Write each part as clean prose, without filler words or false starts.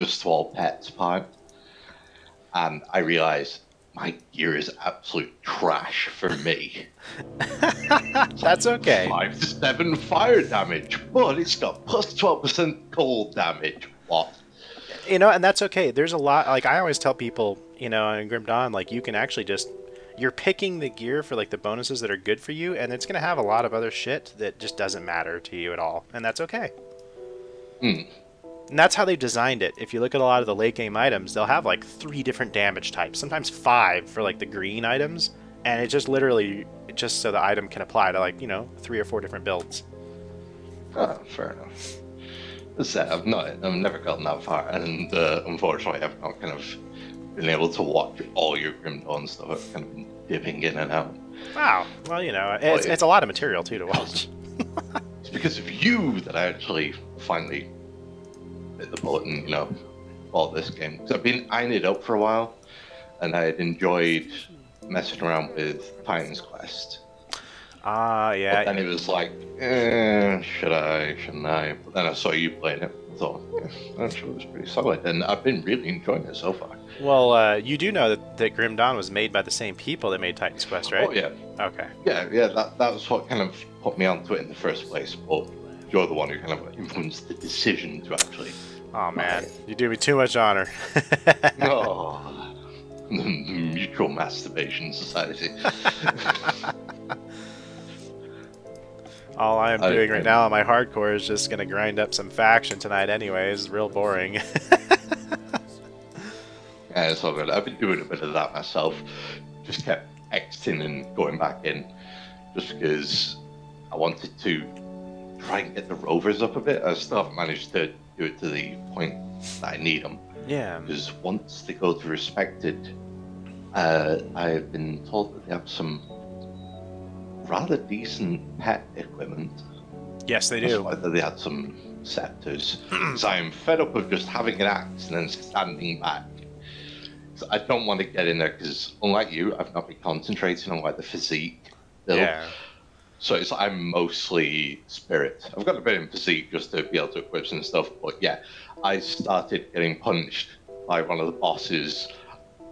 just all pets part, and I realized my gear is absolute trash for me. It's like That's okay. 5 to 7 fire damage, but it's got plus 12% cold damage. What? You know, and that's okay. There's a lot, like, I always tell people, you know, in Grim Dawn, like, you can actually just, you're picking the gear for, like, the bonuses that are good for you, and it's going to have a lot of other shit that just doesn't matter to you at all, and that's okay. Hmm. And that's how they designed it. If you look at a lot of the late game items, they'll have, like, 3 different damage types, sometimes 5 for, like, the green items, and it just literally, just so the item can apply to, like, you know, 3 or 4 different builds. Oh, fair enough. As I said, I've never gotten that far, and unfortunately, I've not kind of been able to watch all your Grim Dawn stuff. I've kind of been dipping in and out. Wow. Well, you know, Oh, it's a lot of material, too, to watch. It's because of you that I actually finally bit the bullet and, bought this game. Because I've been eyeing it up for a while, and I had enjoyed messing around with Titan's Quest. Yeah. But then it was like, should I, shouldn't I? But then I saw you playing it. I thought, yeah, actually, it was pretty solid. And I've been really enjoying it so far. Well, you do know that Grim Dawn was made by the same people that made Titan's Quest, right? Oh, yeah. Okay. Yeah, that was what kind of put me onto it in the first place. But you're the one who kind of influenced the decision to actually. Oh, man. You do me too much honor. Oh, the Mutual Masturbation Society. All I am doing right now on my hardcore is just going to grind up some faction tonight anyways. Real boring. Yeah, it's all good. I've been doing a bit of that myself. Just kept exiting and going back in. Just because I wanted to try and get the rovers up a bit. I still haven't managed to do it to the point that I need them. Yeah. Because once they go to respected, I've been told that they have some rather decent pet equipment. Yes, they That's do. why they had some scepters. Because I'm fed up of just having an axe and then standing back. So I don't want to get in there because, unlike you, I've not been concentrating on like the physique build. Yeah. So it's I'm mostly spirit. I've got a bit in physique just to be able to equip some stuff. But yeah, I started getting punched by one of the bosses.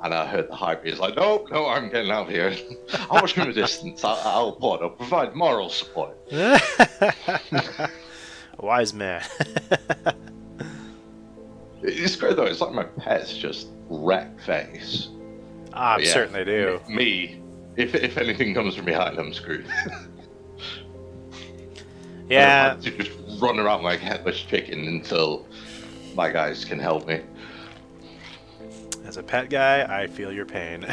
And I heard the hybrid is like, no, I'm getting out of here. I'll watch from a distance. I'll port. I'll provide moral support. Wise man. It's great though. It's like my pets just wreck face. Ah, yeah, certainly do. Me, if anything comes from behind, I'm screwed. Yeah. To just run around like headless chicken until my guys can help me. As a pet guy, I feel your pain.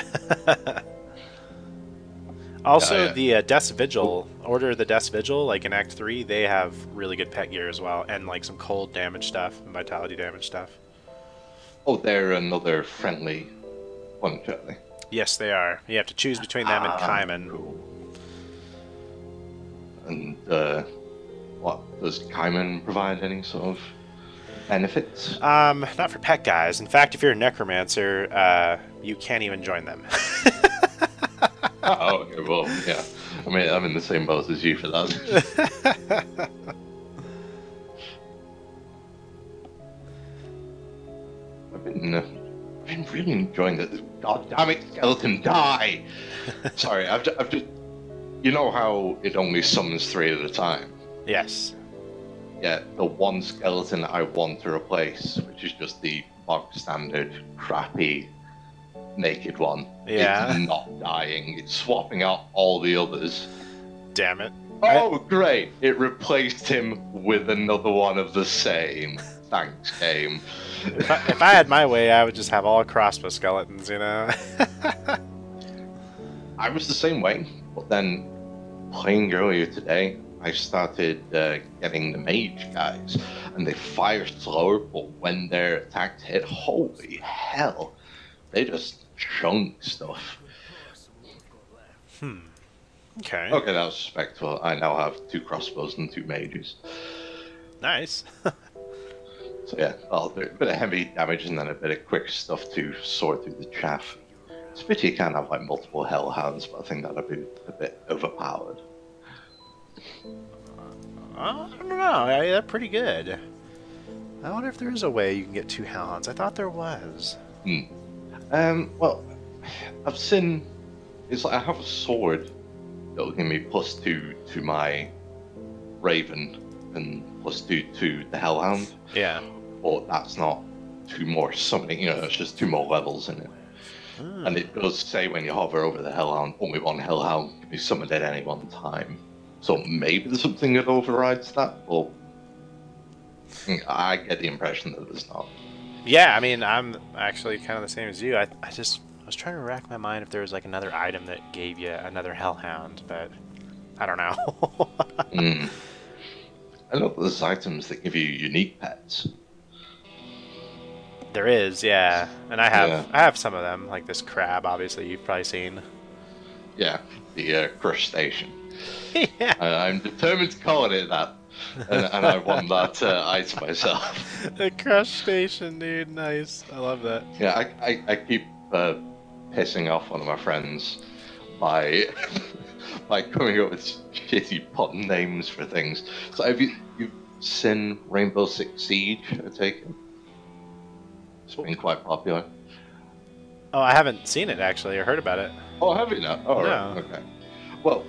Also, the Death's Vigil, Order of the Death's Vigil, like in Act 3, they have really good pet gear as well, and like some cold damage stuff, and vitality damage stuff. Oh, they're another friendly one, aren't they? Yes, they are. You have to choose between them and Kaiman. Cool. And what does Kaiman provide any sort of benefits? Not for pet guys. In fact, if you're a Necromancer, you can't even join them. Oh, okay, well, yeah. I mean, I'm in the same boat as you for that. I've been really enjoying this. God damn it, skeleton, die! Sorry, I've just. You know how it only summons 3 at a time? Yes. Yeah, the one skeleton I want to replace, which is just the bog standard, crappy, naked one. Yeah. It's not dying. It's swapping out all the others. Damn it. Oh, great! It replaced him with another one of the same. Thanks, game. If I had my way, I would just have all crossbow skeletons, you know? I was the same way, but then playing earlier today, I started getting the mage guys, and they fire slower, but when their attacks hit, holy hell, they just chunk stuff. Okay. Okay, that was respectful. I now have 2 crossbows and 2 mages. Nice. So yeah, I'll do a bit of heavy damage and then a bit of quick stuff to sort through the chaff. It's a pity you can't have like multiple hellhounds, but I think that'd be a bit overpowered. I don't know. They're pretty good. I wonder if there is a way you can get 2 hounds. I thought there was. Well, I've seen. It's like I have a sword that'll give me +2 to my Raven and +2 to the Hellhound. Yeah. But that's not 2 more summoning, it's just 2 more levels in it. And it does say when you hover over the Hellhound, only 1 Hellhound can be summoned at any one time. So maybe there's something that overrides that, but I get the impression that there's not. Yeah, I mean, I'm actually kind of the same as you. I was trying to rack my mind if there was like another item that gave you another Hellhound, but I don't know. I know there's items that give you unique pets. There is, yeah, and I have some of them, like this crab. Obviously, you've probably seen. Yeah, the crustacean. Yeah. I'm determined to call it that, and I want that item myself. The crustacean, dude, nice. I love that. Yeah, I keep pissing off one of my friends by coming up with shitty pun names for things. So have you've seen Rainbow Six Siege? I take it. It's been quite popular. Oh, I haven't seen it actually, or heard about it. Oh, have you not? Oh, no. Right. Okay. Well,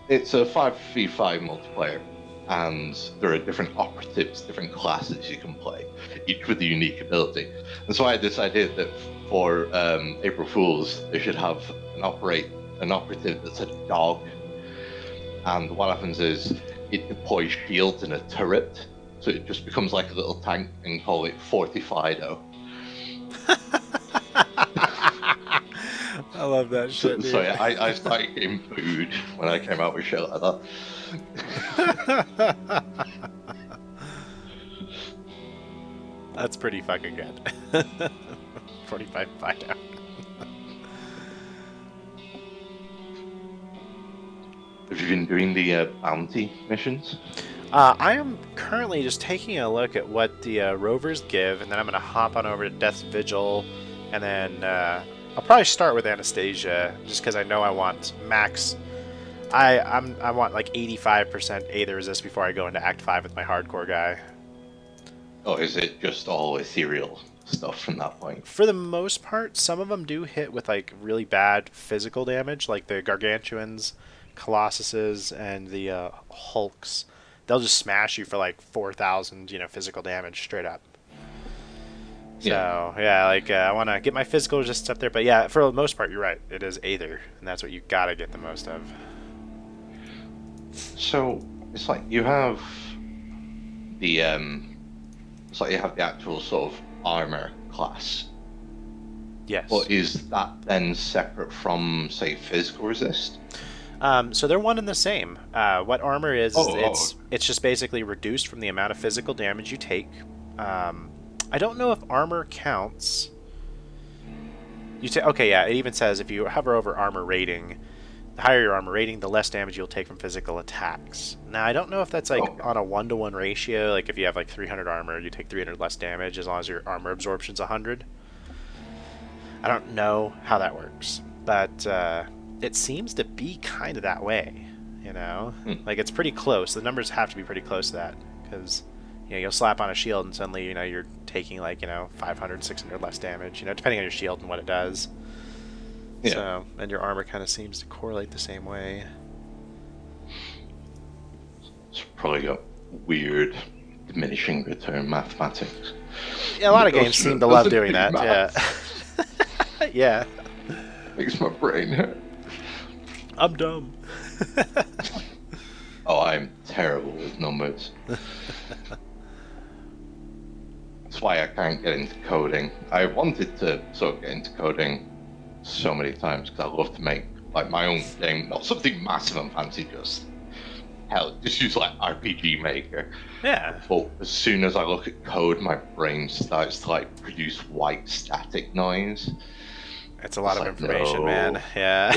it's a 5v5 multiplayer, and there are different operatives, different classes you can play, each with a unique ability. And so I decided that for April Fools, they should have an operative that's a dog. And what happens is it deploys shields in a turret, so it just becomes like a little tank, and call it Fortifido. I love that shit, dude. So yeah, I started getting booed when I came out with shit like that. That's pretty fucking good. 45 Fido. Have you been doing the bounty missions? I am currently just taking a look at what the rovers give, and then I'm going to hop on over to Death's Vigil, and then I'll probably start with Anastasia, just because I know I want max. I want like 85% Aether Resist before I go into Act 5 with my hardcore guy. Oh, is it just all ethereal stuff from that point? For the most part, some of them do hit with like really bad physical damage, like the Gargantuans, Colossuses, and the Hulks. They'll just smash you for like 4,000, physical damage straight up. So yeah, like I want to get my physical resistance up there, but yeah, for the most part, you're right. It is Aether, and that's what you gotta get the most of. So it's like you have the it's like you have the actual sort of armor class. Yes. But is that then separate from, say, physical resist? So they're one and the same. What armor is, it's just basically reduced from the amount of physical damage you take. I don't know if armor counts. Okay, yeah, it even says if you hover over armor rating, the higher your armor rating, the less damage you'll take from physical attacks. Now, I don't know if that's like on a 1-to-1 ratio. Like if you have like 300 armor, you take 300 less damage as long as your armor absorption's 100. I don't know how that works, but it seems to be kind of that way, Like it's pretty close. The numbers have to be pretty close to that, because you'll slap on a shield and suddenly you're taking like 500, 600 less damage, depending on your shield and what it does. Yeah. So, and your armor kind of seems to correlate the same way. It's probably got weird diminishing return mathematics. Yeah, a lot of games seem to love doing that. Yeah. Yeah. Makes my brain hurt. I'm dumb. Oh, I'm terrible with numbers. That's why I can't get into coding. I wanted to sort of get into coding so many times because I love to make like my own game, not something massive and fancy, just use like RPG Maker. Yeah. But as soon as I look at code, my brain starts to like produce white static noise. It's a lot of information, no, man. Yeah.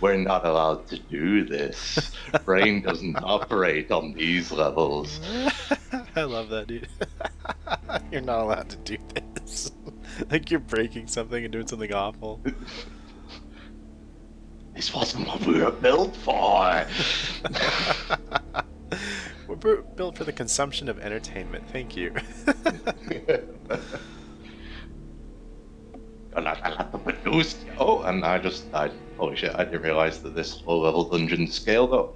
We're not allowed to do this. Brain doesn't operate on these levels. I love that, dude. You're not allowed to do this. Like you're breaking something and doing something awful. This wasn't what we were built for. We're built for the consumption of entertainment. Thank you. And I had to produce. Oh, and I just died. Holy shit! I didn't realize that this low-level dungeon scaled up.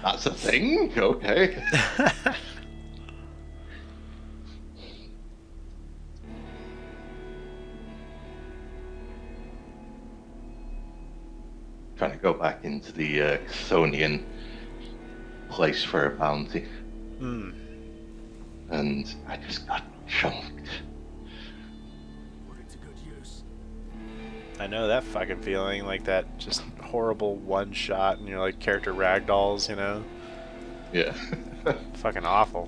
That's a thing. Okay. Trying to go back into the Chthonian place for a bounty. And I just got chunked. Put it to good use. I know that fucking feeling, like that just horrible one shot and you're like character ragdolls, you know? Yeah. Fucking awful.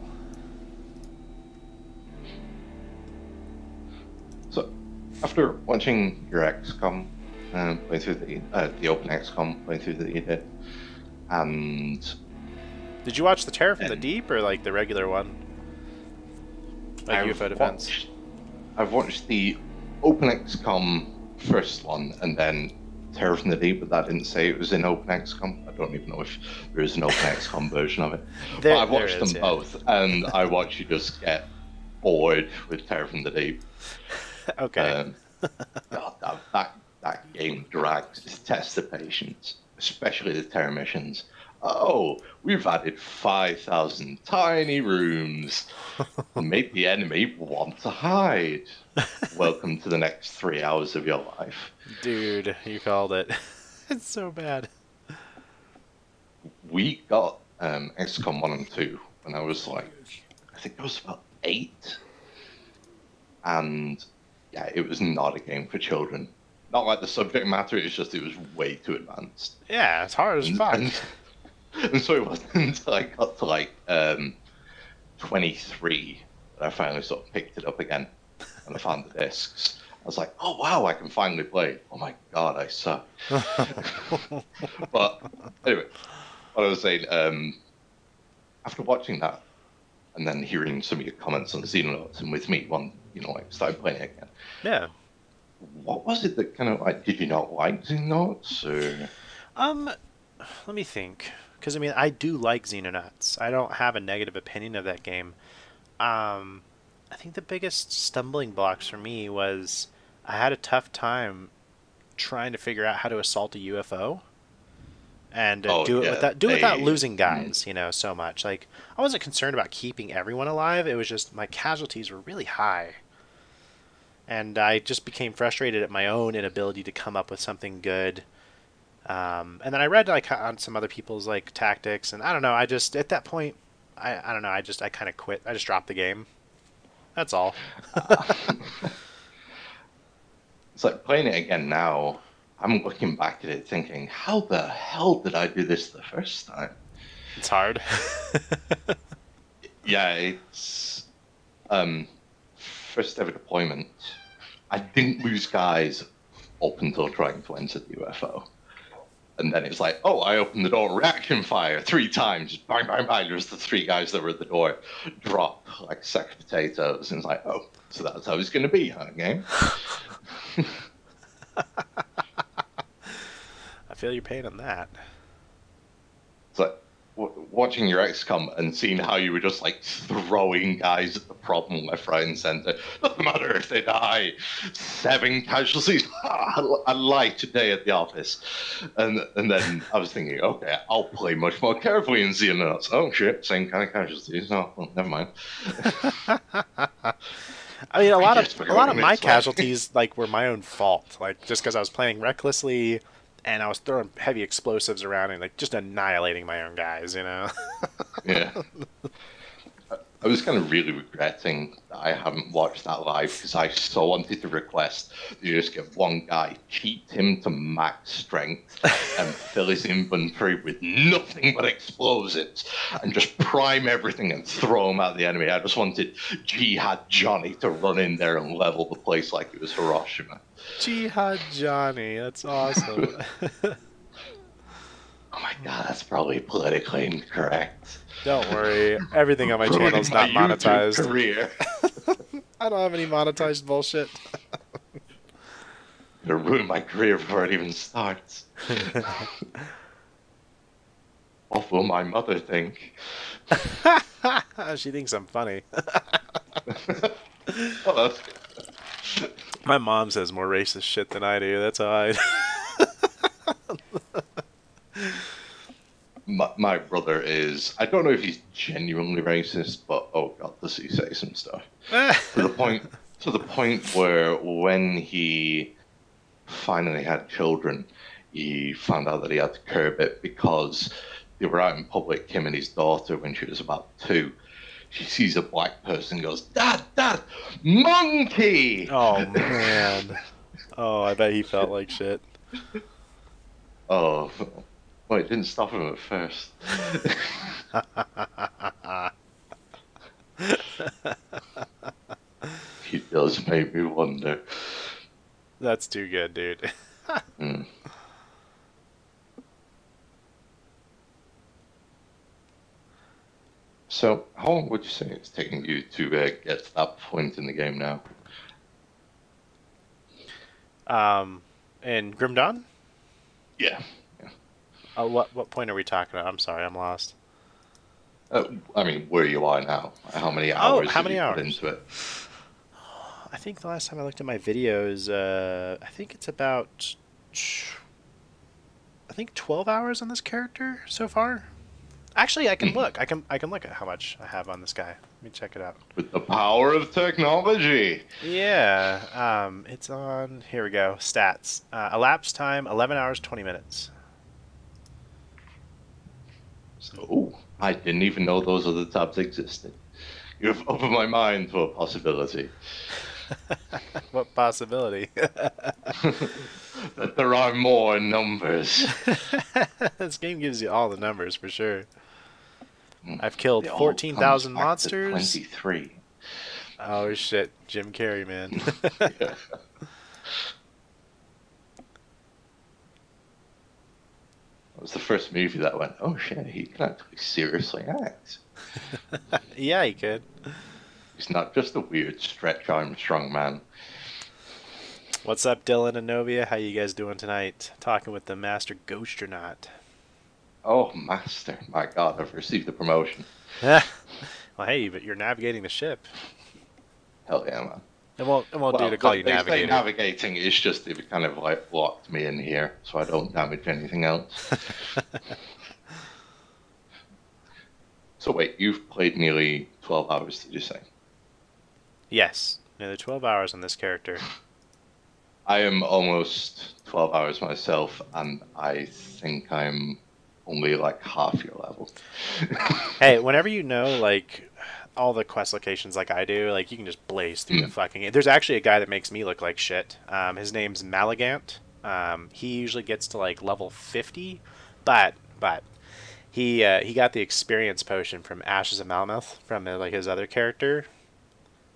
So, after watching your XCOM play through the open XCOM, play through the edit, and Did you watch the Terror from the Deep or like the regular one? Like UFO Defense? I've watched the open XCOM first one and then Terror from the Deep, but that didn't say it was in open XCOM. I don't even know if there is an open XCOM version of it. But I've watched them both, and I watched you just get bored with Terror from the Deep. Okay. God, that game drags its test of patience, especially the terror missions. Oh, we've added 5,000 tiny rooms. Make the enemy want to hide. Welcome to the next 3 hours of your life. Dude, you called it. It's so bad. We got XCOM 1 and 2 when I was like, I think I was about 8. And yeah, it was not a game for children. Not like the subject matter, it's just it was way too advanced. Yeah, it's hard as fuck. And so it wasn't until I got to like 23 that I finally sort of picked it up again and I found the discs. I was like, oh wow, I can finally play. Oh my god, I suck. But anyway, what I was saying, after watching that and then hearing some of your comments on Xenonauts and with me, started playing it again. Yeah. What was it that kind of like, did you not like Xenonauts or? Let me think. Because, I mean, I do like Xenonauts. I don't have a negative opinion of that game. I think the biggest stumbling blocks for me was I had a tough time trying to figure out how to assault a UFO and do it without losing guys, so much. Like, I wasn't concerned about keeping everyone alive. It was just my casualties were really high. And I just became frustrated at my own inability to come up with something good. And then I read like on some other people's like tactics, and I don't know. I just at that point, I don't know. I kind of quit. I just dropped the game. That's all. It's like playing it again now. I'm looking back at it thinking, how the hell did I do this the first time? It's hard. Yeah, it's first ever deployment. I didn't lose guys up until trying to enter the UFO. And then it's like, oh, I opened the door, reaction fire 3 times, bang, bang, bang. There's the 3 guys that were at the door, drop like a sack of potatoes. And it's like, oh, so that's how it's going to be, huh, game? I feel your pain on that. It's like watching your XCOM and seeing how you were just like throwing guys at the problem left, right, and center. Doesn't matter if they die. 7 casualties. I lied today at the office, and then I was thinking, okay, I'll play much more carefully in Xenonauts. Oh shit, same kind of casualties. Oh, well, never mind. I mean, a lot of my casualties like were my own fault. Like just because I was playing recklessly. And I was throwing heavy explosives around and like just annihilating my own guys, Yeah. I was kind of really regretting that I haven't watched that live because I so wanted to request that you just get one guy, cheat him to max strength, and fill his inventory with nothing but explosives, and just prime everything and throw him at the enemy. I just wanted Jihad Johnny to run in there and level the place like it was Hiroshima. Jihad Johnny, that's awesome. Oh my god, that's probably politically incorrect. Don't worry, everything on my channel's not monetized. Career. I don't have any monetized bullshit. It'll ruin my career before it even starts. What will my mother think? She thinks I'm funny. Oh, that's good. My mom says more racist shit than I do. That's how I. My brother is, I don't know if he's genuinely racist, but oh god, does he say some stuff. To the point, to the point where when he finally had children, he found out that he had to curb it because they were out in public, him and his daughter, when she was about 2. She sees a black person and goes, Dad, Dad, monkey! Oh, man. Oh, I bet he felt like shit. Oh, well, it didn't stop him at first. He does make me wonder. That's too good, dude. Mm. So, how long would you say it's taking you to get to that point in the game now? And Grim Dawn? Yeah. What point are we talking about? I'm sorry, I'm lost. I mean, where you are now. How many Oh, hours how have many you put hours? into it? I think the last time I looked at my videos, I think it's about, I think 12 hours on this character so far. Actually, I can look. I can look at how much I have on this guy. Let me check it out. With the power of technology. Yeah, it's on. Here we go. Stats. Elapsed time 11 hours 20 minutes. Oh, I didn't even know those other tabs existed. You've opened my mind to a possibility. What possibility? That there are more numbers. This game gives you all the numbers for sure. I've killed It all 14,000 comes back to monsters. 23. Oh shit, Jim Carrey, man. Yeah. That was the first movie that went, oh shit, he can actually seriously act. Yeah, he could. He's not just a weird stretch Armstrong man. What's up, Dylan and Novia? How you guys doing tonight? Talking with the Master Ghosternaut. Oh, master. My god, I've received the promotion. Well, hey, but you're navigating the ship. Hell yeah, man. It won't do to call you they say navigator. navigating is just they've kind of like locked me in here so I don't damage anything else. So wait, you've played nearly 12 hours, did you say? Yes, nearly 12 hours on this character. I am almost 12 hours myself, and I think I'm only like half your level. Hey, whenever you know, like, all the quest locations like I do, like, you can just blaze through the fucking game. There's actually a guy that makes me look like shit. His name's Malagant. He usually gets to, like, level 50, but he got the experience potion from Ashes of Malmouth, from, like, his other character,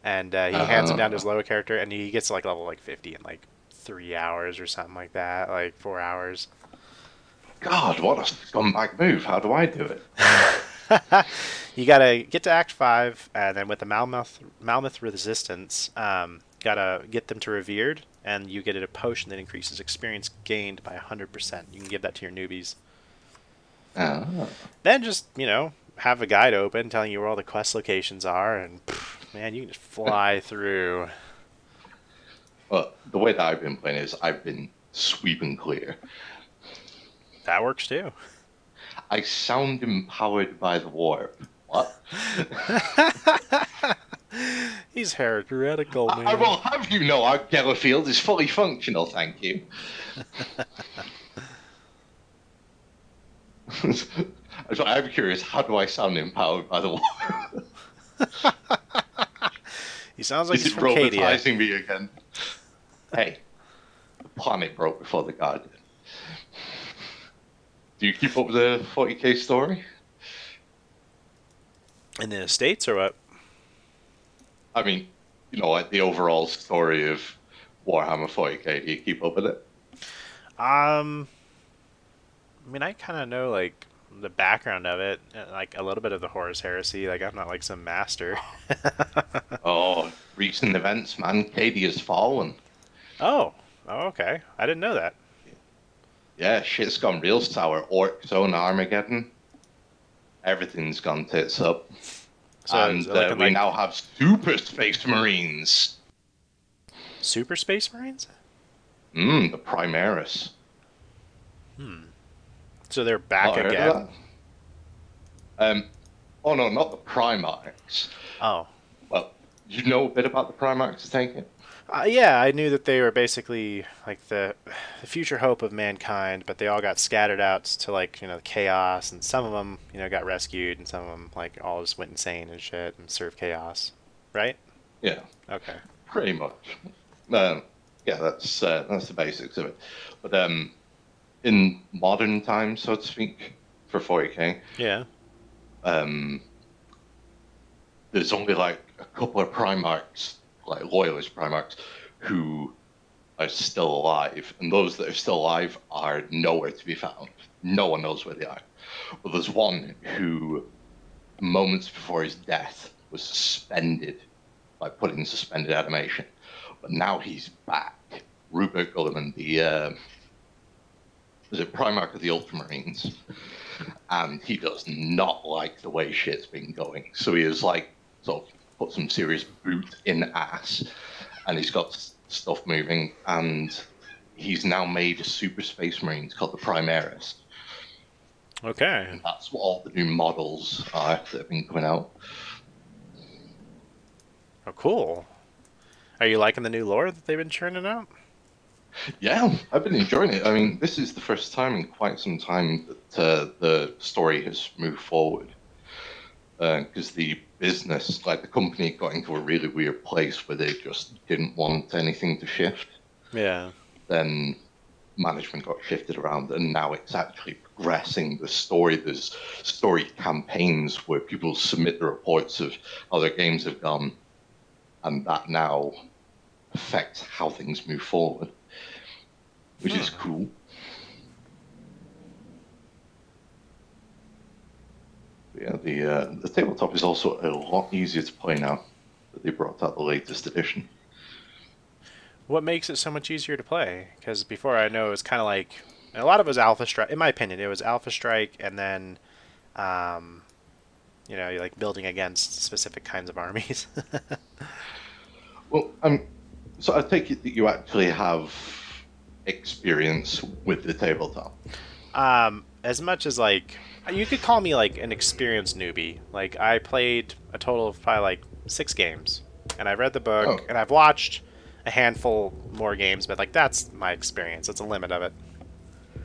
and he hands him down to his lower character, and he gets to, like, level, like, 50 in, like, 3 hours or something like that, like, 4 hours. God, what a scumbag move. How do I do it? You gotta get to Act 5, and then with the Malmouth Resistance, gotta get them to Revered, and you get a potion that increases experience gained by 100%. You can give that to your newbies. Oh. Then just, have a guide open telling you where all the quest locations are, and man, you can just fly through. Well, the way that I've been playing is I've been sweeping clear. That works too. I sound empowered by the warp. What? He's heretical, man. I will have you know our Gellerfield is fully functional, thank you. I'm curious, how do I sound empowered by the warp? He sounds like Is he's it from Cadia. robotizing me again? Hey, the planet broke before the god did. Do you keep up with the 40k story? In the States or what? I mean, like the overall story of Warhammer 40k. Do you keep up with it? I mean, I kind of know, like, the background of it, like, a little bit of the Horus Heresy. Like, I'm not, like, some master. Oh, recent events, man. Cadia's fallen. Oh, okay. I didn't know that. Yeah, shit's gone real sour. Orcs own Armageddon. everything's gone tits up. So And is it looking we like now have Super Space Marines. Super Space Marines? The Primaris. So they're back Not heard again? of that? Oh no, not the Primarchs. Oh. Well, you know a bit about the Primarchs, I take it? Yeah, I knew that they were basically like the future hope of mankind, but they all got scattered out to like chaos, and some of them got rescued, and some of them like all just went insane and shit and served chaos, right? Yeah, Okay. pretty much. Yeah, that's the basics of it. But in modern times, so to speak, for 40k, Yeah. there's only like a couple of Primarchs, like loyalist Primarchs, who are still alive, and those that are still alive are nowhere to be found. No one knows where they are. But there's one who, moments before his death, was suspended, like put in suspended animation. But now he's back. Rupert Gulliman, was it Primarch of the Ultramarines? And he does not like the way shit's been going. So he has like sort of put some serious boot in ass, and he's got stuff moving, and he's now made a Super Space Marines called the Primaris. Okay. And that's what all the new models are that have been coming out. Oh, cool. Are you liking the new lore that they've been churning out? Yeah, I've been enjoying it. I mean, this is the first time in quite some time that the story has moved forward. Because the business, like the company, got into a really weird place where they just didn't want anything to shift. Yeah. Then management got shifted around, and now it's actually progressing the story. There's story campaigns where people submit the reports of how their games have gone, and that now affects how things move forward, which is cool. Yeah, the tabletop is also a lot easier to play now that they brought out the latest edition. What makes it so much easier to play? Because before, I know it was kind of like a lot of it was Alpha Strike. In my opinion, it was Alpha Strike, and then, you're like building against specific kinds of armies. Well, so I take it that you actually have experience with the tabletop. As much as like you could call me like an experienced newbie. Like I played a total of probably like 6 games, and I've read the book, and I've watched a handful more games, but like that's my experience. That's a limit of it.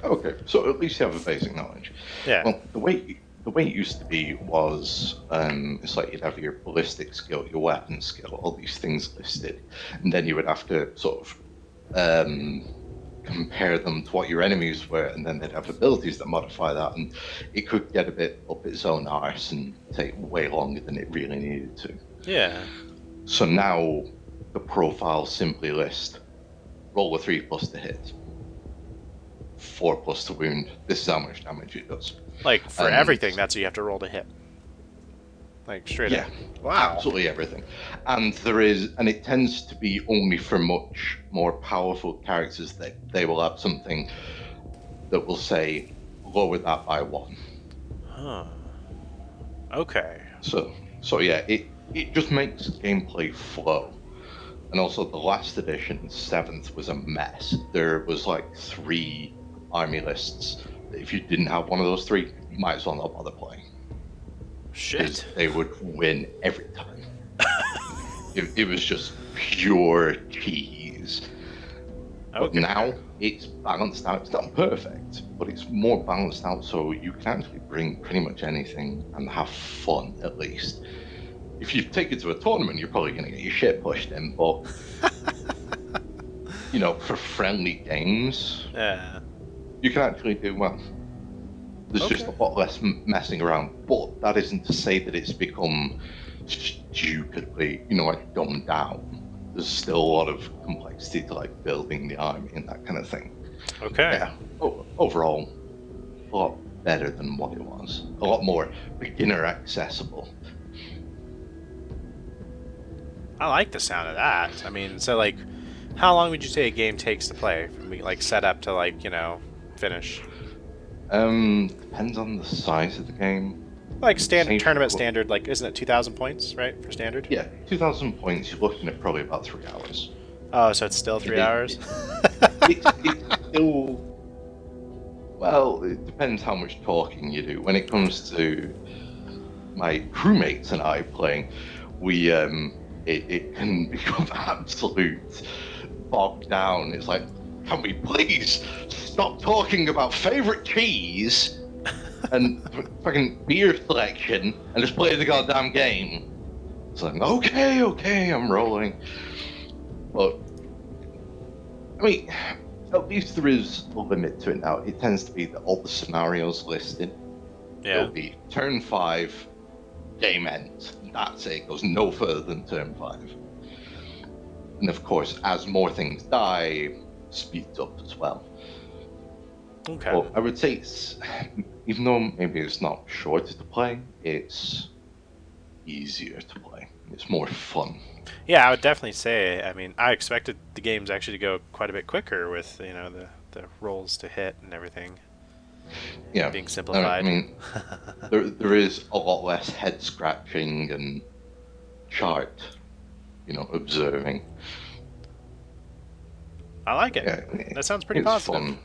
Okay, so at least you have a basic knowledge. Yeah. Well, the way it used to be was it's like you'd have your ballistic skill, your weapon skill, all these things listed, and then you would have to sort of compare them to what your enemies were, and then they'd have abilities that modify that, and it could get a bit up its own arse and take way longer than it really needed to. Yeah. So now the profiles simply list roll a 3+ to hit, 4+ to wound. This is how much damage it does. Like for everything, that's what you have to roll to hit. Like straight up. Wow. Absolutely everything. And it tends to be only for much more powerful characters that they will have something that will say lower that by 1. Huh. Okay. So yeah, it just makes gameplay flow. And also the last edition, 7th, was a mess. There was like 3 army lists. If you didn't have one of those 3, you might as well not bother playing. Shit. They would win every time. it was just pure cheese. But Okay. now it's balanced out. It's not perfect, but it's more balanced out, so you can actually bring pretty much anything and have fun, at least. If you take it to a tournament, you're probably going to get your shit pushed in, but for friendly games, Yeah. you can actually do well. There's just a lot less messing around, but that isn't to say that it's become stupidly, like dumbed down. There's still a lot of complexity to like building the army and that kind of thing. Okay. Yeah. Overall, a lot better than what it was. A lot more beginner accessible. I like the sound of that. I mean, so like, how long would you say a game takes to play from like setup to like finish? Depends on the size of the game. Like standard Same tournament for- standard, like isn't it 2,000 points, right, for standard? Yeah, 2,000 points. You're looking at probably about 3 hours. Oh, so it's still 3 hours. It's still, well, it depends how much talking you do. When it comes to my crewmates and I playing, it can become absolute bogged down. It's like, can we please stop talking about favorite cheese and fucking beer selection and just play the goddamn game? It's like, okay, I'm rolling. But I mean, at least there is a limit to it now. It tends to be that all the scenarios listed. Yeah. It'll be turn 5, game ends. That's it. It goes no further than turn 5. And of course, as more things die, speeds up as well. Okay. Well, I would say it's, even though maybe it's not shorter to play, it's easier to play. It's more fun. Yeah, I would definitely say. I mean, I expected the games actually to go quite a bit quicker with the rolls to hit and everything. Yeah, Being simplified. I mean, there is a lot less head scratching and chart, observing. I like it. Yeah, That sounds pretty it's positive. fun.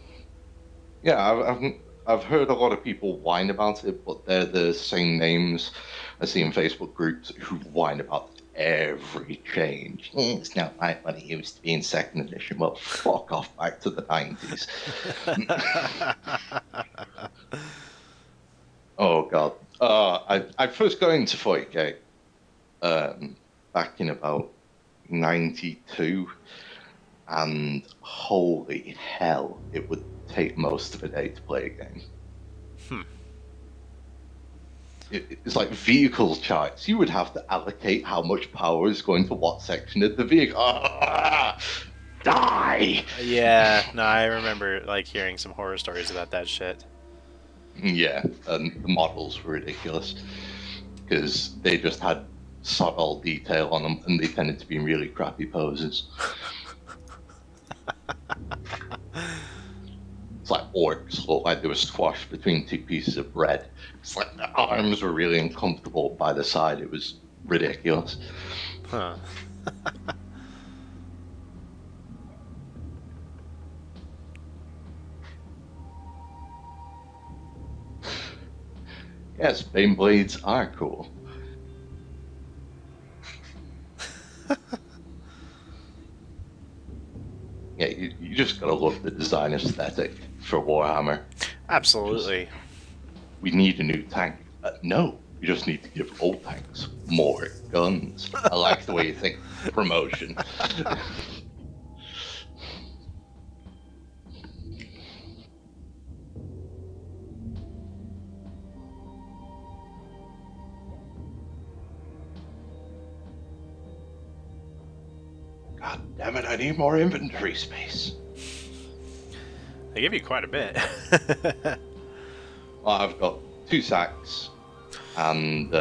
Yeah, I've heard a lot of people whine about it, but they're the same names I see in Facebook groups who whine about every change. It's not like what it used to be in second edition. Well, fuck off back to the 90s. Oh god. I first got into 40k back in about 92, and holy hell, it would take most of a day to play a game. It's like vehicle charts. You would have to allocate how much power is going to what section of the vehicle. Die! Yeah, no, I remember like hearing some horror stories about that shit. Yeah, and the models were ridiculous because they just had subtle detail on them, and they tended to be in really crappy poses. It's like orcs looked like they were squashed between two pieces of bread. It's like the arms were really uncomfortable by the side. It was ridiculous. Huh. Yes, Bane Blades are cool. Yeah, you just gotta love the design aesthetic for Warhammer. Absolutely. We need a new tank. No, you just need to give old tanks more guns. I like the way you think. Promotion. God damn it, I need more inventory space. They give you quite a bit. Well, I've got 2 sacks, and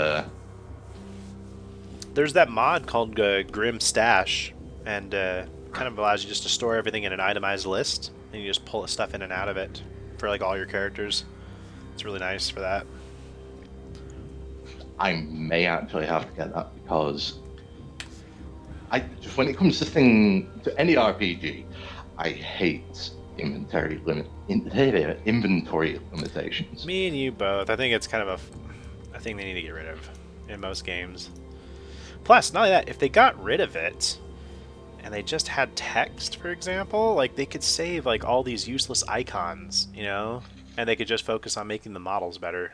There's that mod called Grim Stash, and kind of allows you just to store everything in an itemized list, and you just pull stuff in and out of it for like all your characters. It's really nice for that. I may actually have to get that because when it comes to any RPG, I hate inventory limitations. Me and you both. I think it's kind of a thing they need to get rid of in most games. Plus, not only that, if they got rid of it and they just had text, for example, like they could save like all these useless icons, and they could just focus on making the models better.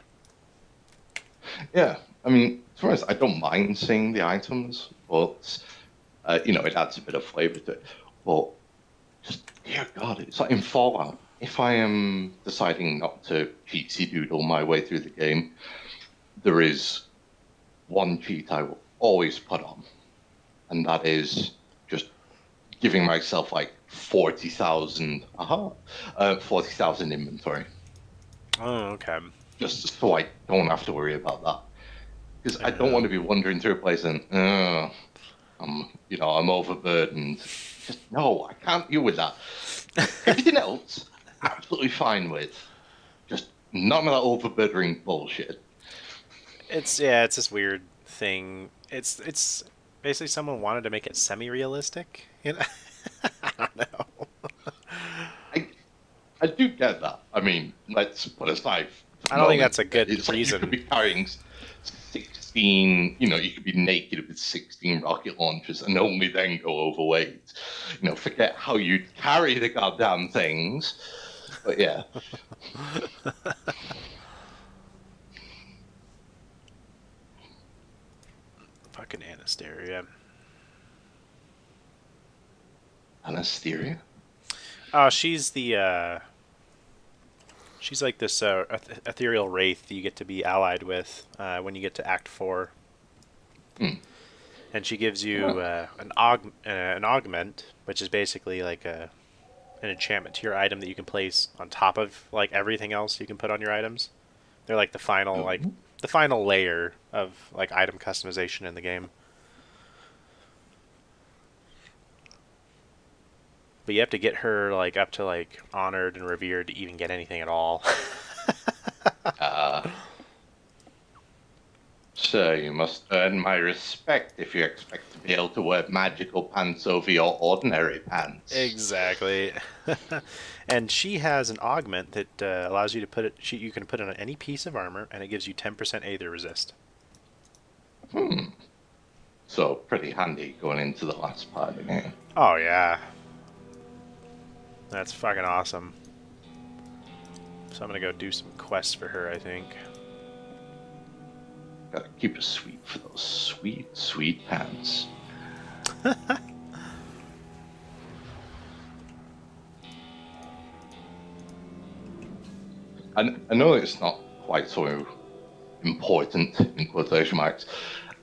Yeah, I mean, to be honest, I don't mind seeing the items, but it adds a bit of flavor to it. But just, dear God, it's like in Fallout. If I am deciding not to cheatsy doodle my way through the game, there is one cheat I will always put on, and that is just giving myself like 40,000 inventory. Oh, okay. Just so I don't have to worry about that. Because I don't want to be wandering through a place and, I'm overburdened. Just, no, I can't deal with that. Everything else, absolutely fine with. Just none of that overburdening bullshit. it's this weird thing. It's basically someone wanted to make it semi-realistic. You know, I don't know. I I do get that. I mean, let's put aside I for a don't think moment. that's a good It's like you could reason. be carrying 16, you could be naked with 16 rocket launchers and only then go overweight. Forget how you'd carry the goddamn things. But yeah. Fucking Anastasia. Anastasia? Oh, she's like this ethereal wraith you get to be allied with when you get to Act 4. Hmm. And she gives you an augment, which is basically like an enchantment to your item that you can place on top of like everything else you can put on your items. They're like the final layer of like item customization in the game. But you have to get her like up to like honored and revered to even get anything at all. So you must earn my respect if you expect to be able to wear magical pants over your ordinary pants. Exactly. And she has an augment that allows you to put it. You can put it on any piece of armor, and it gives you 10% Aether resist. So pretty handy going into the last part of the game. Oh yeah, that's fucking awesome. So I'm gonna go do some quests for her, I think. Gotta keep it sweet for those sweet, sweet pants. I know it's not quite so important, in quotation marks,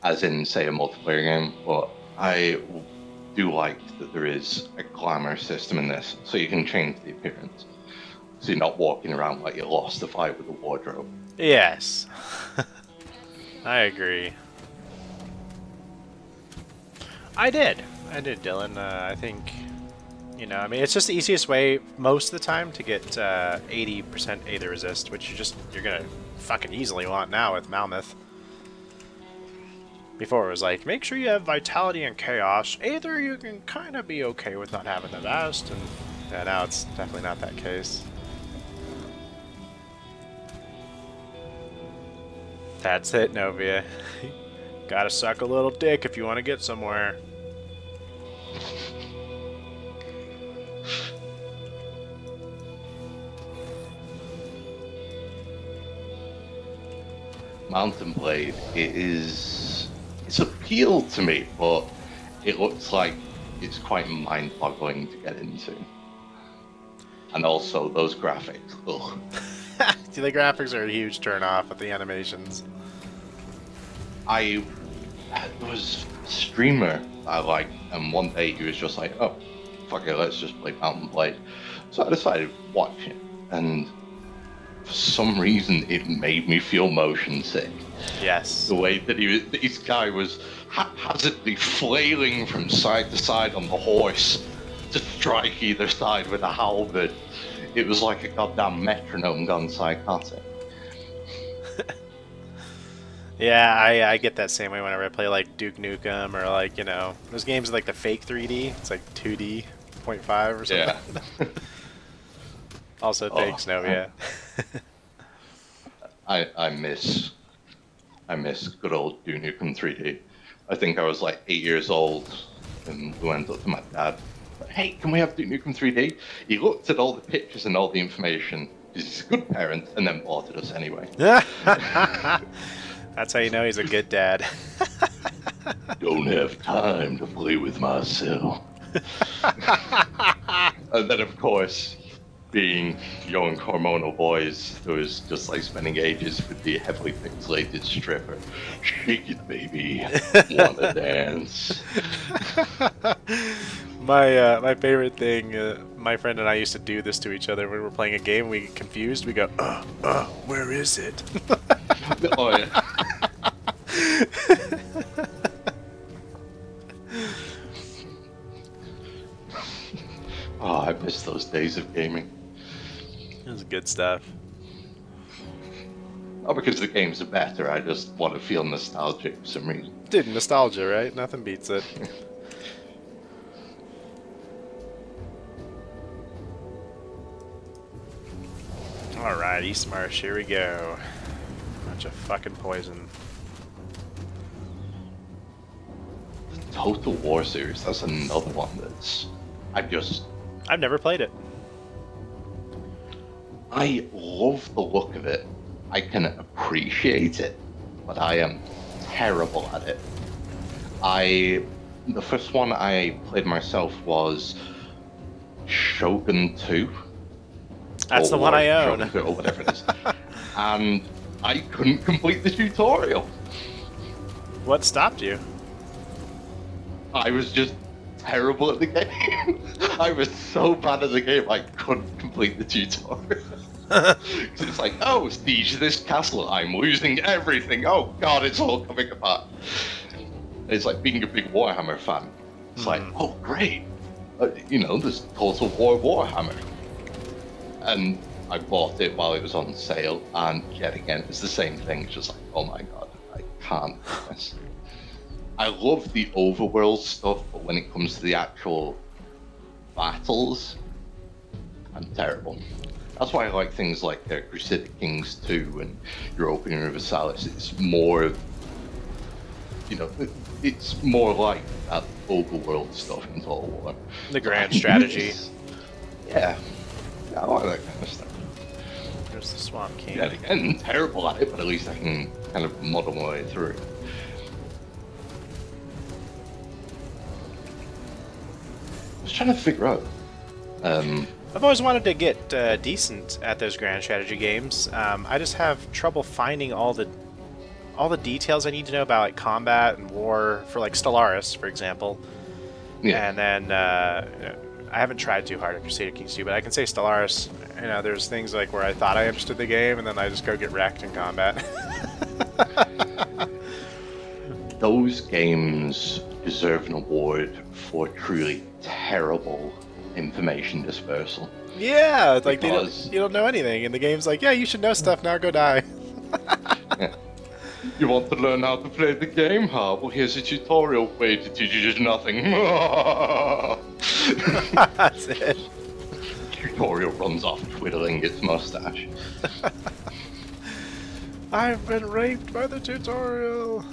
as in, say, a multiplayer game, but I do like that there is a glamour system in this, so you can change the appearance. So you're not walking around like you lost the fight with a wardrobe. Yes. I agree. I did, Dylan. I think, I mean, it's just the easiest way most of the time to get 80% Aether resist, which you're gonna fucking easily want now with Malmouth. Before it was like, make sure you have Vitality and Chaos. Aether you can kind of be okay with not having the best, and yeah, now it's definitely not that case. That's it, Novia. Gotta suck a little dick if you want to get somewhere. Mountain Blade, it's appealed to me, but it looks like it's quite mind-boggling to get into. And also those graphics. Ugh. See, the graphics are a huge turn-off with the animations. There was a streamer I liked, and one day he was just like, oh, fuck it, let's just play Mountain Blade. So I decided to watch it, and for some reason it made me feel motion sick. Yes. The way that this guy was haphazardly flailing from side to side on the horse to strike either side with a halberd. It was like a goddamn metronome gone psychotic. Yeah, I get that same way whenever I play like Duke Nukem or like, those games with like the fake 3D. It's like 2D, 0.5 or something. Yeah. Also, thanks, Novia. I miss good old Duke Nukem 3D. I think I was like 8 years old and we went up to my dad. Hey, can we have Duke Nukem 3D? He looked at all the pictures and all the information, because he's a good parent, and then bought it us anyway. That's how you know he's a good dad. Don't have time to play with myself. And then, of course, being young hormonal boys, it was just like spending ages with the heavily pixelated stripper. Shake it, baby. Wanna dance? My favorite thing, my friend and I used to do this to each other when we were playing a game. We get confused. We go, where is it? Oh, yeah. Oh, I miss those days of gaming. It was good stuff. Not because the games are better, I just want to feel nostalgic for some reason. Dude, nostalgia, right? Nothing beats it. Alright, East Marsh, here we go. Bunch of fucking poison. The Total War series, that's another one that's... I've never played it. I love the look of it. I can appreciate it, but I am terrible at it. The first one I played myself was Shogun 2. That's the one I own. Shogun 2, or whatever it is. And I couldn't complete the tutorial. What stopped you? I was just terrible at the game. I was so bad at the game, I couldn't complete the tutorial. It's like, oh, siege this castle, I'm losing everything. Oh god, it's all coming apart. It's like being a big Warhammer fan. It's like, oh great, there's Total War Warhammer. And I bought it while it was on sale, and yet again, it's the same thing. It's just like, oh my god, I can't do this. I love the overworld stuff, but when it comes to the actual battles, I'm terrible. That's why I like things like Crusader Kings 2 and your opening River Salis. It's more, it's more like that overworld stuff in Total War. The grand strategy. Yeah, I like that kind of stuff. There's the Swamp King. Yeah, again, terrible at it, but at least I can kind of muddle my way through. I was trying to figure out. I've always wanted to get decent at those grand strategy games. I just have trouble finding all the details I need to know about like combat and war for like Stellaris, for example. Yeah. And then I haven't tried too hard at Crusader Kings 2, but I can say Stellaris. There's things like where I thought I understood the game, and then I just go get wrecked in combat. Those games deserve an award for truly terrible information dispersal. Yeah, it's like Because- you don't know anything, and the game's like, yeah, you should know stuff, now go die. Yeah. You want to learn how to play the game? Huh? Well, here's a tutorial way to teach you just nothing. That's it. Tutorial runs off twiddling its mustache. I've been raped by the tutorial.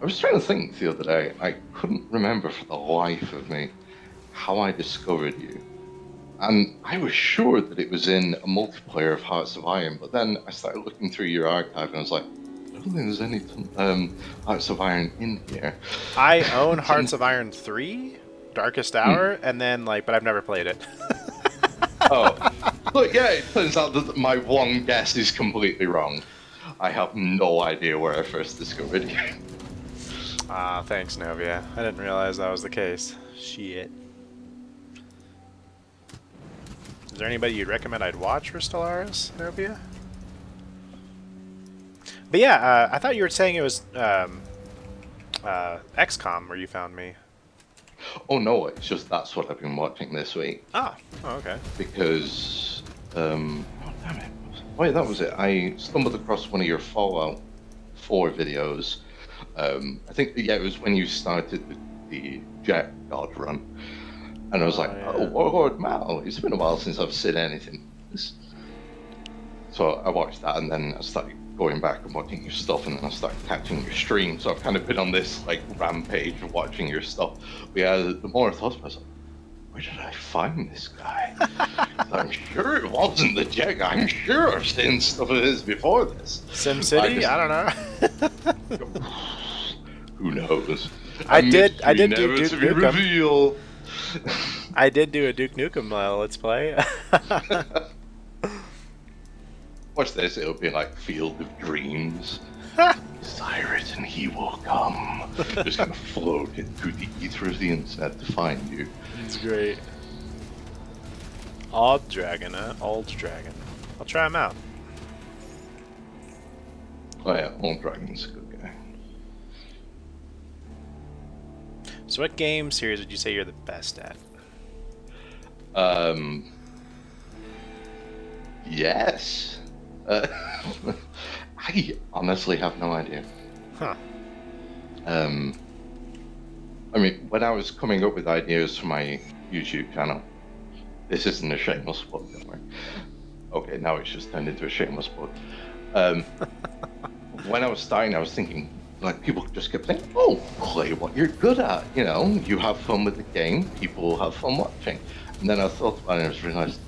I was trying to think the other day. I couldn't remember for the life of me how I discovered you. And I was sure that it was in a multiplayer of Hearts of Iron, but then I started looking through your archive and I was like, I don't think there's any Hearts of Iron in here. I own Hearts of Iron 3, Darkest Hour, and then but I've never played it. Oh, look, yeah, it turns out that my one guess is completely wrong. I have no idea where I first discovered you. Ah, thanks, Novia. I didn't realize that was the case. Shit. Is there anybody you'd recommend I'd watch for Stellaris, Novia? But yeah, I thought you were saying it was XCOM where you found me. Oh no, it's just that's what I've been watching this week. Ah, oh, okay. Because, oh damn it. Wait, that was it. I stumbled across one of your Fallout 4 videos. I think, yeah, it was when you started the Jet God run. And I was like, yeah. oh, Warlord Mal, it's been a while since I've seen anything. So I watched that, and then I started going back and watching your stuff, and then I started catching your stream. So I've kind of been on this rampage of watching your stuff. But yeah, the more I thought about it, I was like, where did I find this guy? I'm sure it wasn't the Jet guy. I'm sure I've seen stuff of his before this. SimCity? I don't know. Who knows? I did do never Duke to be Nukem. revealed. I did do a Duke Nukem Let's Play. Watch this, it'll be like Field of Dreams. Desire it and he will come. Just kind of floating through the ether of the internet to find you. It's great. Old Dragon, huh? Old Dragon. I'll try him out. Oh yeah, Old Dragon's a good guy. So what game series would you say you're the best at? Yes. Uh, I honestly have no idea. Huh. I mean, when I was coming up with ideas for my YouTube channel, this isn't a shameless plug, don't worry. Okay, now it's just turned into a shameless plug. When I was starting, I was thinking, like, people just kept saying, oh, play what you're good at, you know, you have fun with the game, people will have fun watching. And then I thought about it and I just realized,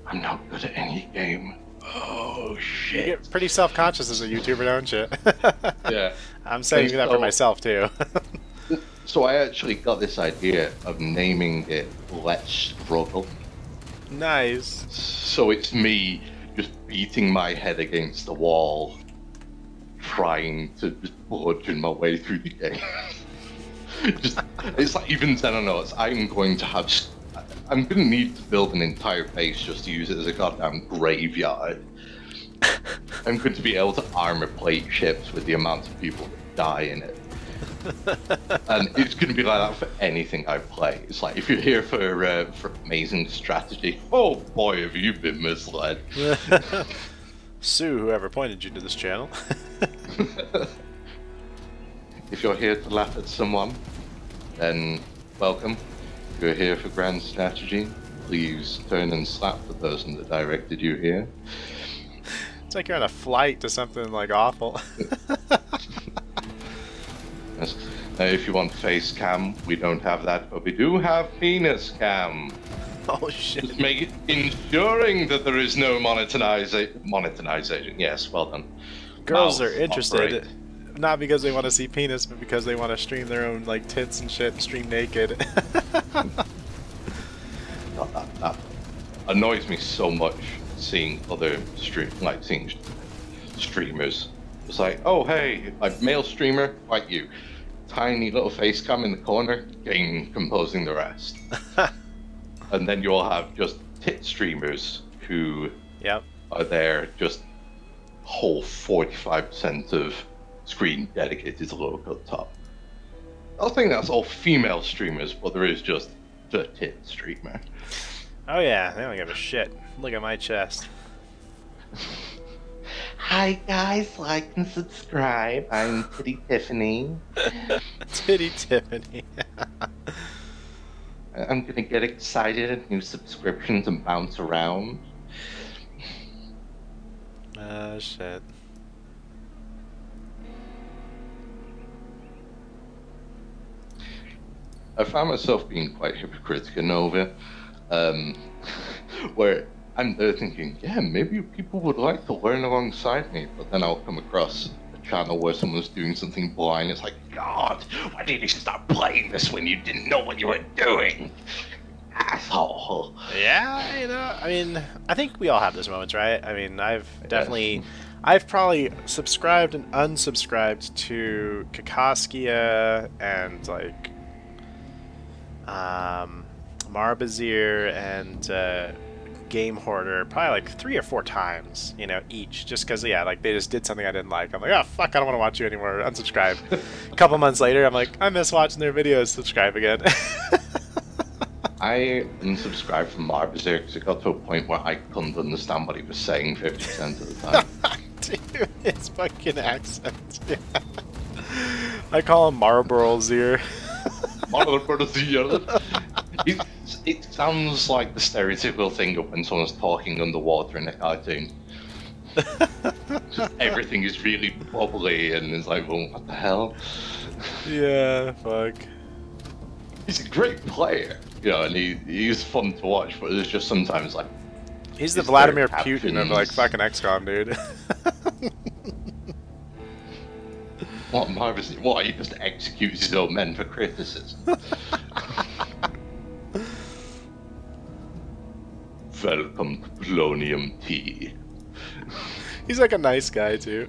I'm not good at any game. Oh, shit. You get pretty self-conscious as a YouTuber, don't you? Yeah. I'm saying that for myself, too. So I actually got this idea of naming it Let's Struggle. Nice. So it's me just beating my head against the wall, trying to just bludgeon my way through the game. It's like, even then I know I'm going to need to build an entire base just to use it as a goddamn graveyard. I'm going to be able to armor plate ships with the amount of people that die in it. And it's going to be like that for anything I play. It's like, if you're here for amazing strategy, oh boy, have you been misled. Sue, whoever pointed you to this channel. If you're here to laugh at someone, then welcome. If you're here for grand strategy, please turn and slap the person that directed you here. It's like you're on a flight to something like awful. Yes. If you want face cam, we don't have that, but we do have penis cam. Oh shit. Just ensuring that there is no monetization. Yes, well done. Girls Mouth are interested, operate. not because they want to see penis, but because they want to stream their own like tits and shit and stream naked. That annoys me so much seeing other seeing streamers. It's like, oh hey, like male streamer like you, tiny little face cam in the corner, game composing the rest. And then you'll have just tit streamers who are there, just whole 45% of screen dedicated to low cut top. I think that's all female streamers, but there is just the tit streamer. Oh yeah, they don't give a shit. Look at my chest. Hi guys, like and subscribe. I'm Titty Tiffany. Titty Tiffany. I'm gonna get excited at new subscriptions and bounce around. Shit. I found myself being quite hypocritical Nova, where I'm there thinking, yeah, maybe people would like to learn alongside me, but then I'll come across a channel where someone's doing something blind. It's like, God, why did you start playing this when you didn't know what you were doing? Asshole. Yeah, you know, I mean, I think we all have those moments, right? I mean, I've probably subscribed and unsubscribed to Kakaskia and like Marbazir and Game Hoarder probably like 3 or 4 times, you know, each, just because, yeah, like they just did something I didn't like. I'm like, oh fuck, I don't want to watch you anymore, unsubscribe. A couple months later, I'm like, I miss watching their videos, subscribe again. I unsubscribed from Marbazir because it got to a point where I couldn't understand what he was saying 50% of the time. Dude, his fucking accent. Yeah. I call him Marlboro Zir. It sounds like the stereotypical thing of when someone's talking underwater in a cartoon. Just everything is really bubbly and it's like, well, what the hell? Yeah, fuck. He's a great player, you know, and he's fun to watch, but there's just sometimes like... He's the Vladimir Putin of like fucking XCOM, dude. What, Marvis? What, he just executes his own men for criticism? Welcome to Polonium Tea. He's like a nice guy, too.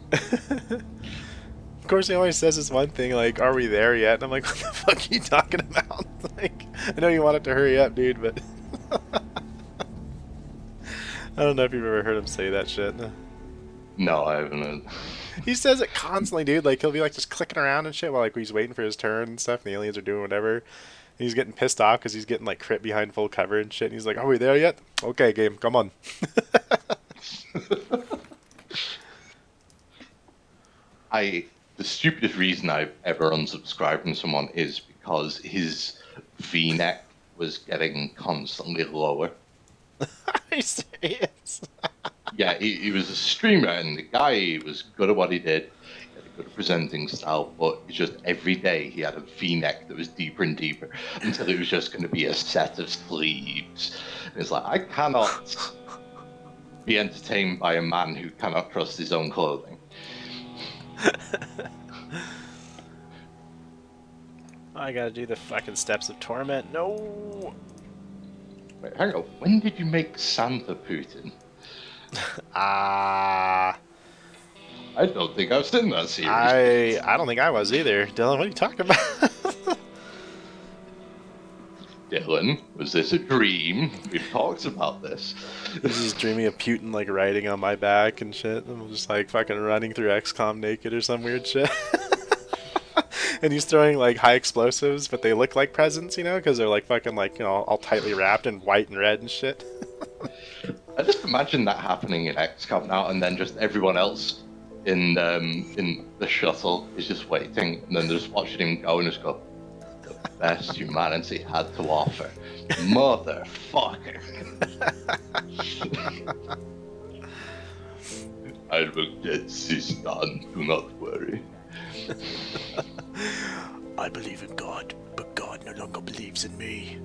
Of course, he always says this one thing, like, are we there yet? And I'm like, what the fuck are you talking about? Like, I know you want it to hurry up, dude, but... I don't know if you've ever heard him say that shit. No, I haven't. He says it constantly, dude. Like, he'll be, like, just clicking around and shit while, like, he's waiting for his turn and stuff, and the aliens are doing whatever. And he's getting pissed off because he's getting, like, crit behind full cover and shit. And he's like, are we there yet? Okay, game, come on. The stupidest reason I've ever unsubscribed from someone is because his V-neck was getting constantly lower. Are you serious? Yeah, he was a streamer, and the guy was good at what he did. He had a good presenting style, but it's just every day he had a V-neck that was deeper and deeper until it was just going to be a set of sleeves. And it's like, I cannot be entertained by a man who cannot trust his own clothing. I gotta do the fucking steps of torment. No. Wait, hang on. When did you make Santa Putin? Ah. I don't think I've seen that series. I don't think I was either. Dylan, what are you talking about? Dylan, was this a dream? We've talked about this. This is dreaming of Putin like riding on my back and shit. I'm just like fucking running through XCOM naked or some weird shit. And he's throwing like high explosives, but they look like presents, you know, because they're like fucking like, you know, all tightly wrapped in white and red and shit. I just imagine that happening in XCOM now, and then just everyone else in the shuttle is just waiting, and then they're just watching him go and just go, the best humanity had to offer. Motherfucker. I will get this done, do not worry. I believe in God, but God no longer believes in me.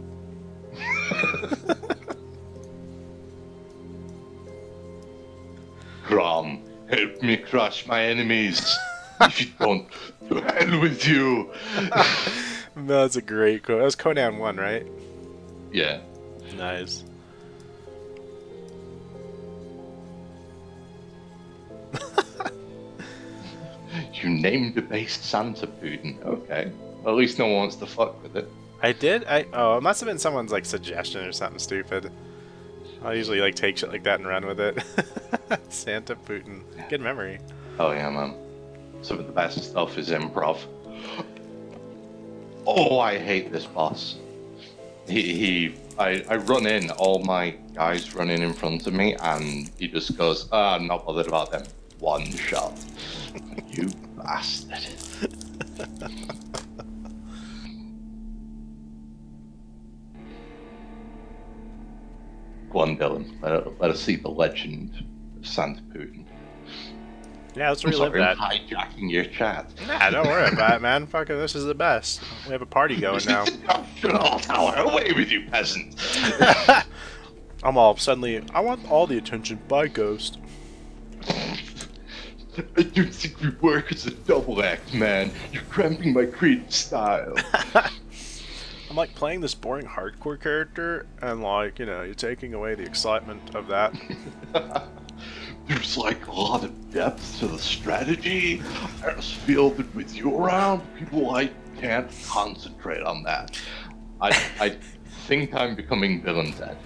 Grom, help me crush my enemies. If you don't, to hell with you. No, that's a great quote. That was Conan 1, right? Yeah. Nice. You named the base Santa Putin. Okay. Well, at least no one wants to fuck with it. I did? Oh, it must have been someone's like suggestion or something stupid. I'll usually like take shit like that and run with it. Santa Putin. Good memory. Oh yeah, man. Some of the best stuff is improv. Oh, I hate this boss. I run in, all my guys run in front of me, and he just goes, I'm not bothered about them. One shot. You bastard. Go on, Dylan. Let us see the legend of Santa Putin. Yeah, let's I'm relive sorry, that. I'm hijacking your chat. Nah, don't worry about it, man. Fucking, this is the best. We have a party going now. Tower, away with you, peasant! I'm all suddenly, I want all the attention by Ghost. I don't think we work as a double act, man. You're cramping my creative style. I'm like playing this boring hardcore character, and like, you know, you're taking away the excitement of that. There's like a lot of depth to the strategy. I just feel that with you around, people like can't concentrate on that. I think I'm becoming villain dead.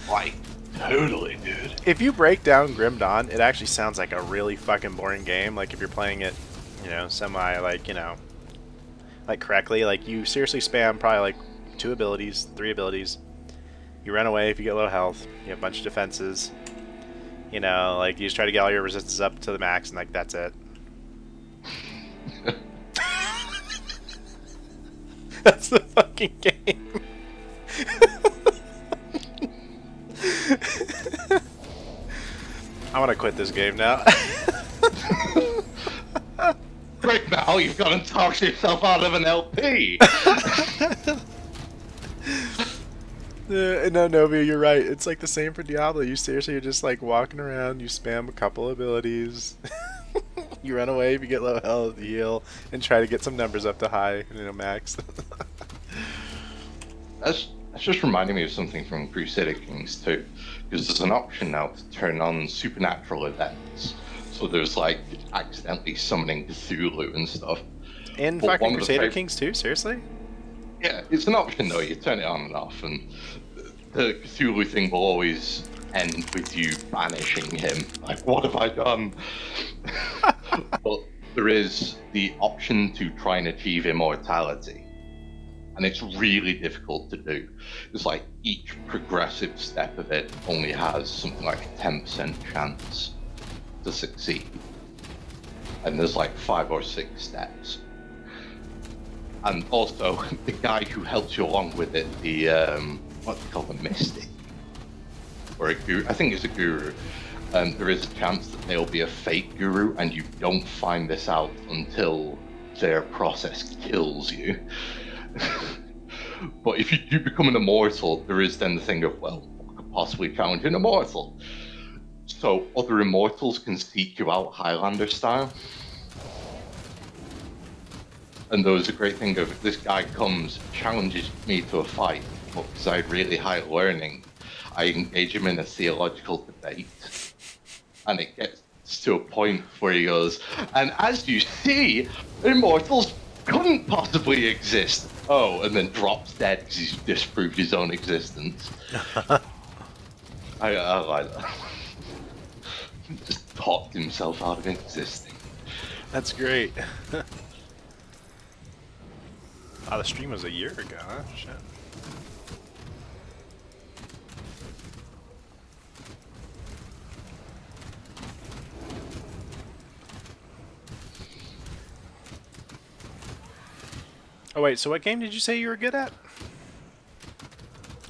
Like, totally, dude. If you break down Grim Dawn, it actually sounds like a really fucking boring game. Like if you're playing it, you know, semi, like, you know, like correctly. Like you seriously spam probably like 2 abilities, 3 abilities. You run away if you get low health. You have a bunch of defenses. You know, like you just try to get all your resistance up to the max, and like that's it. That's the fucking game. I want to quit this game now. Right now, you've got to talk yourself out of an LP. No, Novi, you're right. It's like the same for Diablo. You seriously are just like walking around, you spam a couple abilities, you run away if you get low health, you heal, and try to get some numbers up to high, you know, max. That's just reminding me of something from Crusader Kings too, because there's an option now to turn on supernatural events. So there's like accidentally summoning Cthulhu and stuff. In But fucking one of the Crusader fav- Kings too? Seriously? Yeah, it's an option though. You turn it on and off, and the Cthulhu thing will always end with you banishing him. Like, what have I done? But there is the option to try and achieve immortality. and it's really difficult to do. It's like each progressive step of it only has something like a 10% chance to succeed, and there's like 5 or 6 steps. And also, the guy who helps you along with it, the what do you call the mystic, or a guru? I think it's a guru. There is a chance that they'll be a fake guru, and you don't find this out until their process kills you. But if you do become an immortal, there is then the thing of, well, what could possibly challenge an immortal? So other immortals can seek you out Highlander style. And there was a great thing of, this guy comes, challenges me to a fight, but because I had really high learning, I engage him in a theological debate. And it gets to a point where he goes, and as you see, immortals couldn't possibly exist. Oh, and then drops dead because he's disproved his own existence. I like that. Just talked himself out of existing. That's great. Oh, the stream was a year ago, huh? Shit. Oh wait, so what game did you say you were good at?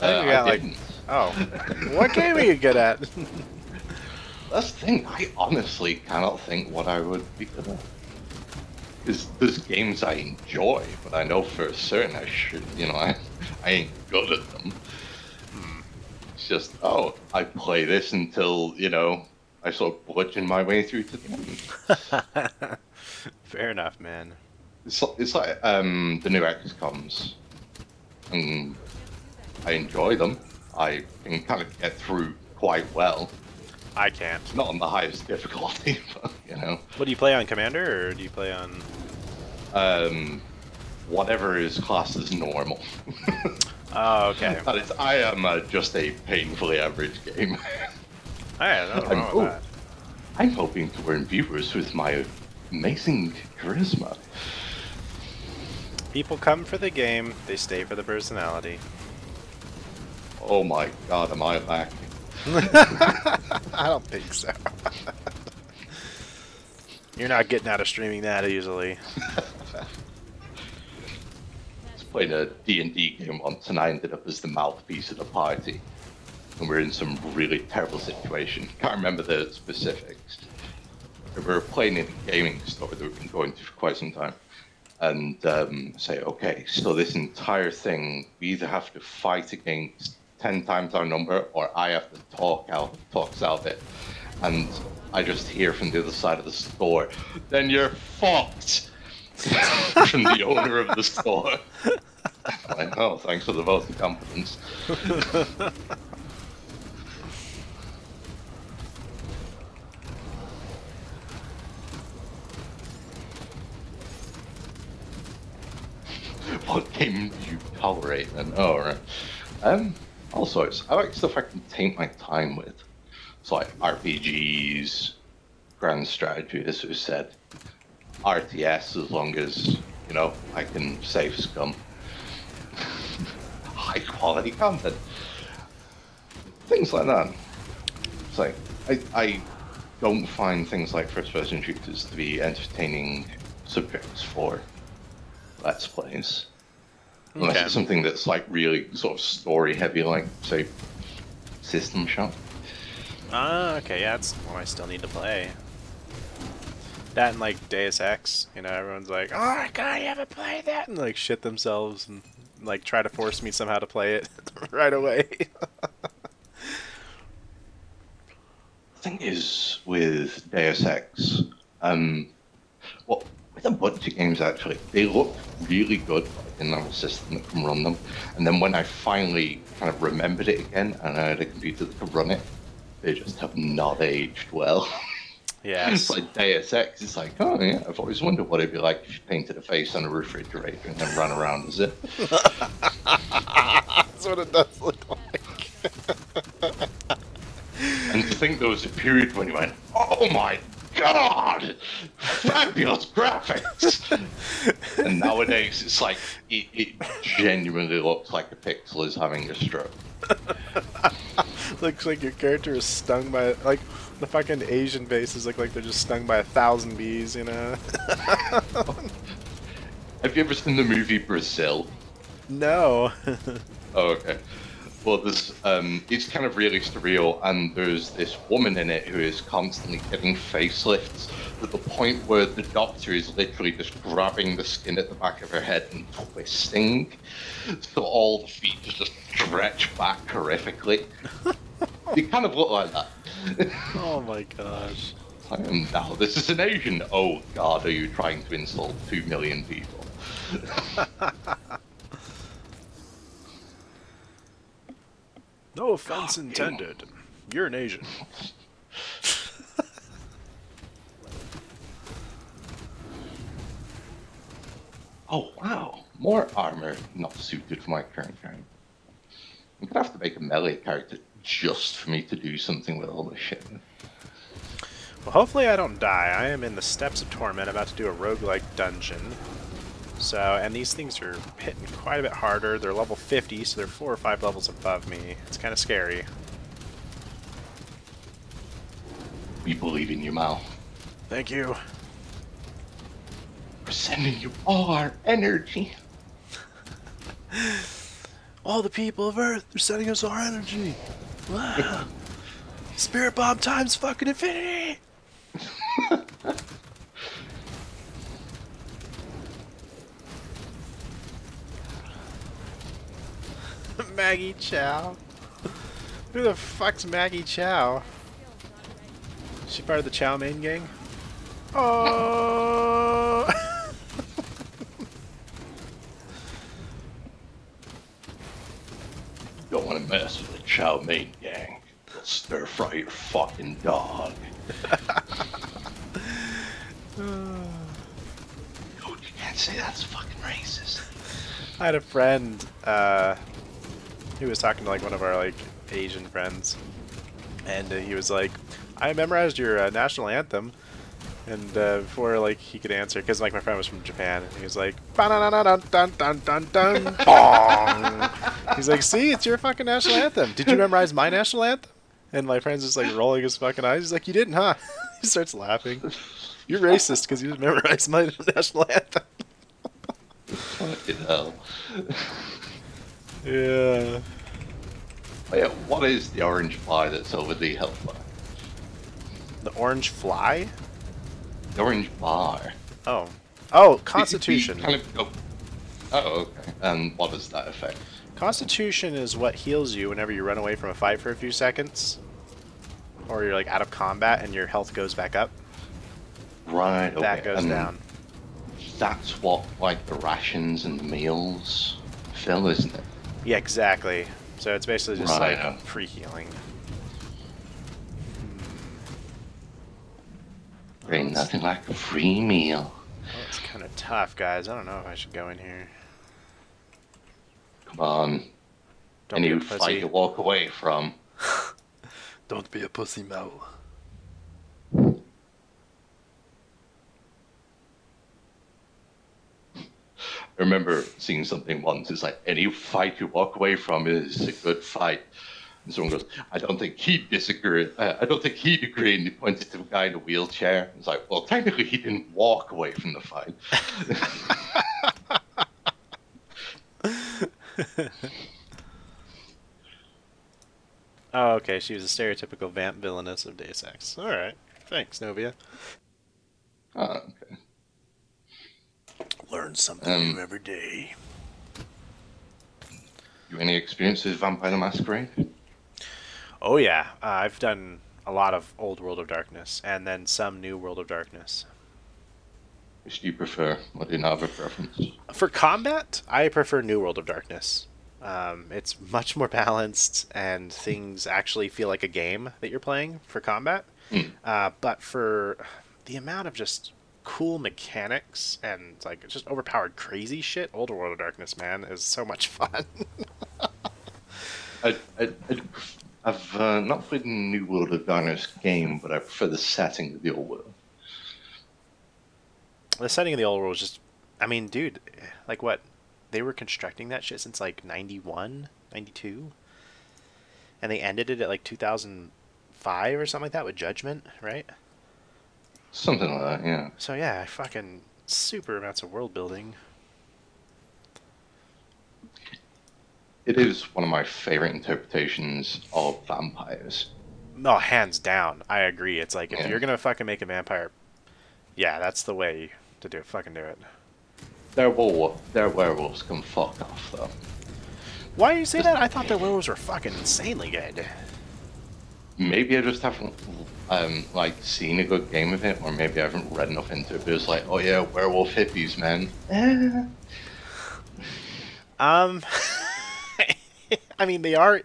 I think we got like... didn't. Oh. What game are you good at? That's the thing, I honestly cannot think what I would be good at. Because there's games I enjoy, but I know for certain I should, you know, I ain't good at them. It's just, oh, I play this until, you know, I sort of bludgeon my way through to the end. Fair enough, man. It's like the new XCOMs, and I enjoy them. I can kind of get through quite well. I can't. Not on the highest difficulty, but, you know. What do you play on, Commander, or do you play on... Whatever is classed as normal. Oh, okay. That is, I am just a painfully average game. Alright, nothing wrong with that. I'm hoping to earn viewers with my amazing charisma. People come for the game, they stay for the personality. Oh my god, am I lacking? I don't think so. You're not getting out of streaming that easily. I was playing a D&D game once and I ended up as the mouthpiece of the party. And we're in some really terrible situation. Can't remember the specifics. We were playing in a gaming store that we've been going to for quite some time. And say, okay, so this entire thing, we either have to fight against 10 times our number, or I have to talk out it. And I just hear from the other side of the store, then you're fucked! From the owner of the store. I'm like, oh, thanks for the vote of confidence. What game do you tolerate then? Oh, right. All sorts. I like stuff I can take my time with. So like RPGs, grand strategy, as we said. RTS, as long as, you know, I can save scum. High quality content. Things like that. It's like, I don't find things like first person shooters to be entertaining subjects for Let's Plays. Unless it's something that's like really sort of story heavy, like say System Shock. Ah, okay, yeah, that's one I still need to play. That and like Deus Ex, you know, everyone's like, oh my god, you haven't played that, and like shit themselves and like try to force me somehow to play it right away. The thing is with Deus Ex, well, with a bunch of games actually, they look really good. I didn't have a system that can run them, and then when I finally kind of remembered it again and I had a computer that could run it, they just have not aged well. Yeah, it's like Deus Ex. It's like, oh yeah, I've always wondered what it'd be like if you painted a face on a refrigerator and then ran around as it. That's what it does look like. And to think there was a period when you went, oh my God, fabulous graphics. And nowadays, it's like it genuinely looks like a pixel is having a stroke. Looks like your character is stung by, like, the fucking Asian faces look like they're just stung by 1,000 bees, you know? Have you ever seen the movie Brazil? No. Oh, okay. Well, there's it's kind of really surreal, and there's this woman in it who is constantly getting facelifts to the point where the doctor is literally just grabbing the skin at the back of her head and twisting, so all the features just stretch back horrifically. You kind of look like that. Oh my gosh. Now, this is an Asian. Oh God, are you trying to insult 2 million people? No offense intended. You're an Asian. Oh wow, more armor not suited for my current character. I'm gonna have to make a melee character just for me to do something with all this shit. Well, hopefully I don't die. I am in the Steps of Torment, about to do a roguelike dungeon. So, and these things are hitting quite a bit harder. They're level 50, so they're 4 or 5 levels above me. It's kind of scary. We believe in you, Mal. Thank you. We're sending you all our energy. All the people of Earth, they're sending us our energy. Wow. Spirit bomb times fucking infinity. Maggie Chow. Who the fuck's Maggie Chow? Is she part of the Chow Mein gang? Oh! Don't want to mess with the Chow Mein gang. They'll stir fry your fucking dog. Oh, you can't say that's fucking racist. I had a friend who was talking to like one of our like Asian friends, and he was like, "I memorized your national anthem," and before like he could answer, because like my friend was from Japan, and he was like, "Ba-na-na-na-dun-dun-dun-dun, bong." He's like, "See, it's your fucking national anthem. Did you memorize my national anthem?" And my friend's just like rolling his fucking eyes. He's like, "You didn't, huh?" He starts laughing. You're racist because you didn't memorize my national anthem. Fucking hell. Yeah. Oh, yeah, what is the orange fly that's over the health bar? The orange fly? The orange bar. Oh. Oh, Constitution. Kind of go... Oh, okay. And what does that affect? Constitution is what heals you whenever you run away from a fight for a few seconds. Or you're like out of combat and your health goes back up. Right, okay. That goes down. That's what, like, the rations and the meals fill, isn't it? Yeah, exactly. So it's basically just Right, like free healing. Ain't nothing like a free meal. Oh, it's kind of tough, guys. I don't know if I should go in here. Come on. Don't Any be a fight pussy. you walk away from. Don't be a pussy, Mal. I remember seeing something once. It's like, any fight you walk away from is a good fight. And someone goes, I don't think he'd disagree. I don't think he'd agree. And he pointed to a guy in a wheelchair. It's like, well, technically he didn't walk away from the fight. Oh, okay. She was a stereotypical vamp villainess of Deus Ex. Alright. Thanks, Novia. Oh, okay. Learn something new every day. You any experience with Vampire the Masquerade? Oh, yeah. I've done a lot of old World of Darkness, and then some new World of Darkness. Which do you prefer? Or do you not have a preference? For combat, I prefer New World of Darkness. It's much more balanced, and things actually feel like a game that you're playing for combat. But for the amount of just cool mechanics and like just overpowered crazy shit, Old World of Darkness, man, is so much fun. I've not played the New World of Darkness game, but I prefer the setting of the old world. The setting of the old world was just, I mean, dude, like what? They were constructing that shit since like 91, 92, and they ended it at like 2005 or something like that with Judgment, right? Something like that, yeah. So yeah, fucking super amounts of world building. It is one of my favorite interpretations of vampires. No, hands down, I agree. It's like if Yeah. you're gonna fucking make a vampire, yeah, that's the way to do it. Fucking do it. Their werewolves can fuck off, though. Why do you say that? I thought their werewolves were fucking insanely good. Maybe I just haven't, like, seen a good game of it, or maybe I haven't read enough into it, but it's like, oh yeah, werewolf hippies, man. I mean, they are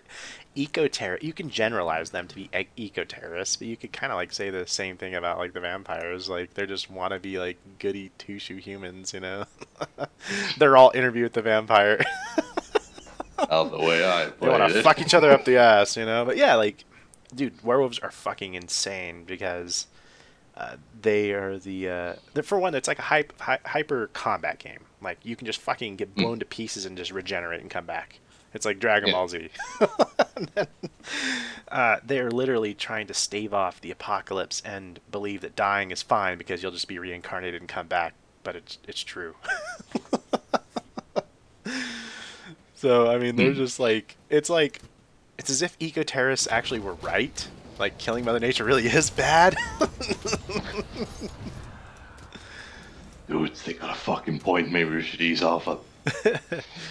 eco-terror. You can generalize them to be eco-terrorists, but you could kind of like say the same thing about like the vampires. Like they're just wannabe like goody two-shoe humans, you know? They're all Interview with the Vampire. Out the way I They played want to it. fuck each other up the ass, you know? But yeah, like, dude, werewolves are fucking insane because they are for one, it's like a hyper combat game. Like you can just fucking get blown to pieces and just regenerate and come back. It's like Dragon Ball Z. And then, they're literally trying to stave off the apocalypse and believe that dying is fine because you'll just be reincarnated and come back. But it's true. So I mean, they're just like it's as if eco-terrorists actually were right. Like killing Mother Nature really is bad. Dudes, they got a fucking point. Maybe we should ease off it.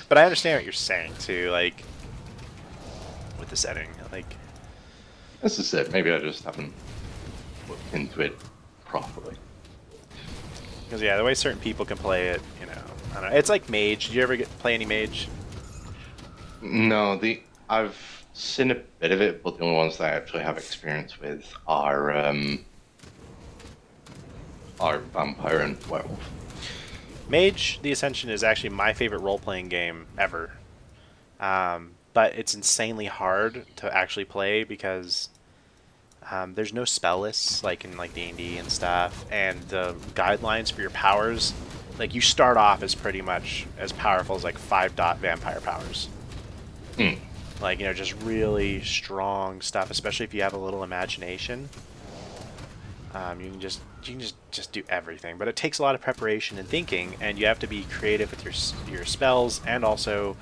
But I understand what you're saying too, like with the setting. Like, As I said, maybe I just haven't looked into it properly. because yeah, the way certain people can play it, you know, I don't know. It's like Mage. Did you ever play any Mage? No, I've seen a bit of it, but the only ones that I actually have experience with are Vampire and Werewolf. Mage: The Ascension is actually my favorite role-playing game ever. But it's insanely hard to actually play because there's no spell lists like in like D&D and stuff, and the guidelines for your powers, like you start off as pretty much as powerful as like 5-dot vampire powers. Like, you know, just really strong stuff, especially if you have a little imagination. You can just do everything, but it takes a lot of preparation and thinking, and you have to be creative with your spells, and also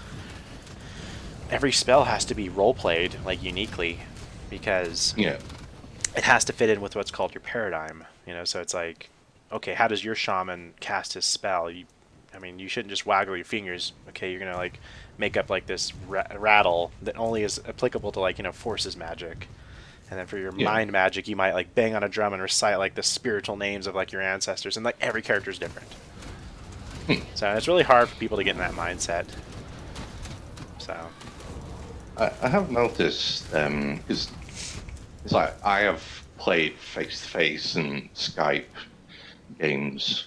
every spell has to be role played like uniquely because Yeah. it has to fit in with what's called your paradigm. You know, so it's like, okay, how does your shaman cast his spell? I mean, you shouldn't just waggle your fingers. Okay, you're gonna like make up like this rattle that only is applicable to like, you know, forces magic. And then for your mind magic, you might like bang on a drum and recite like the spiritual names of like your ancestors, and like every character is different. So it's really hard for people to get in that mindset. So I have noticed, because it's like I have played face-to-face and Skype games,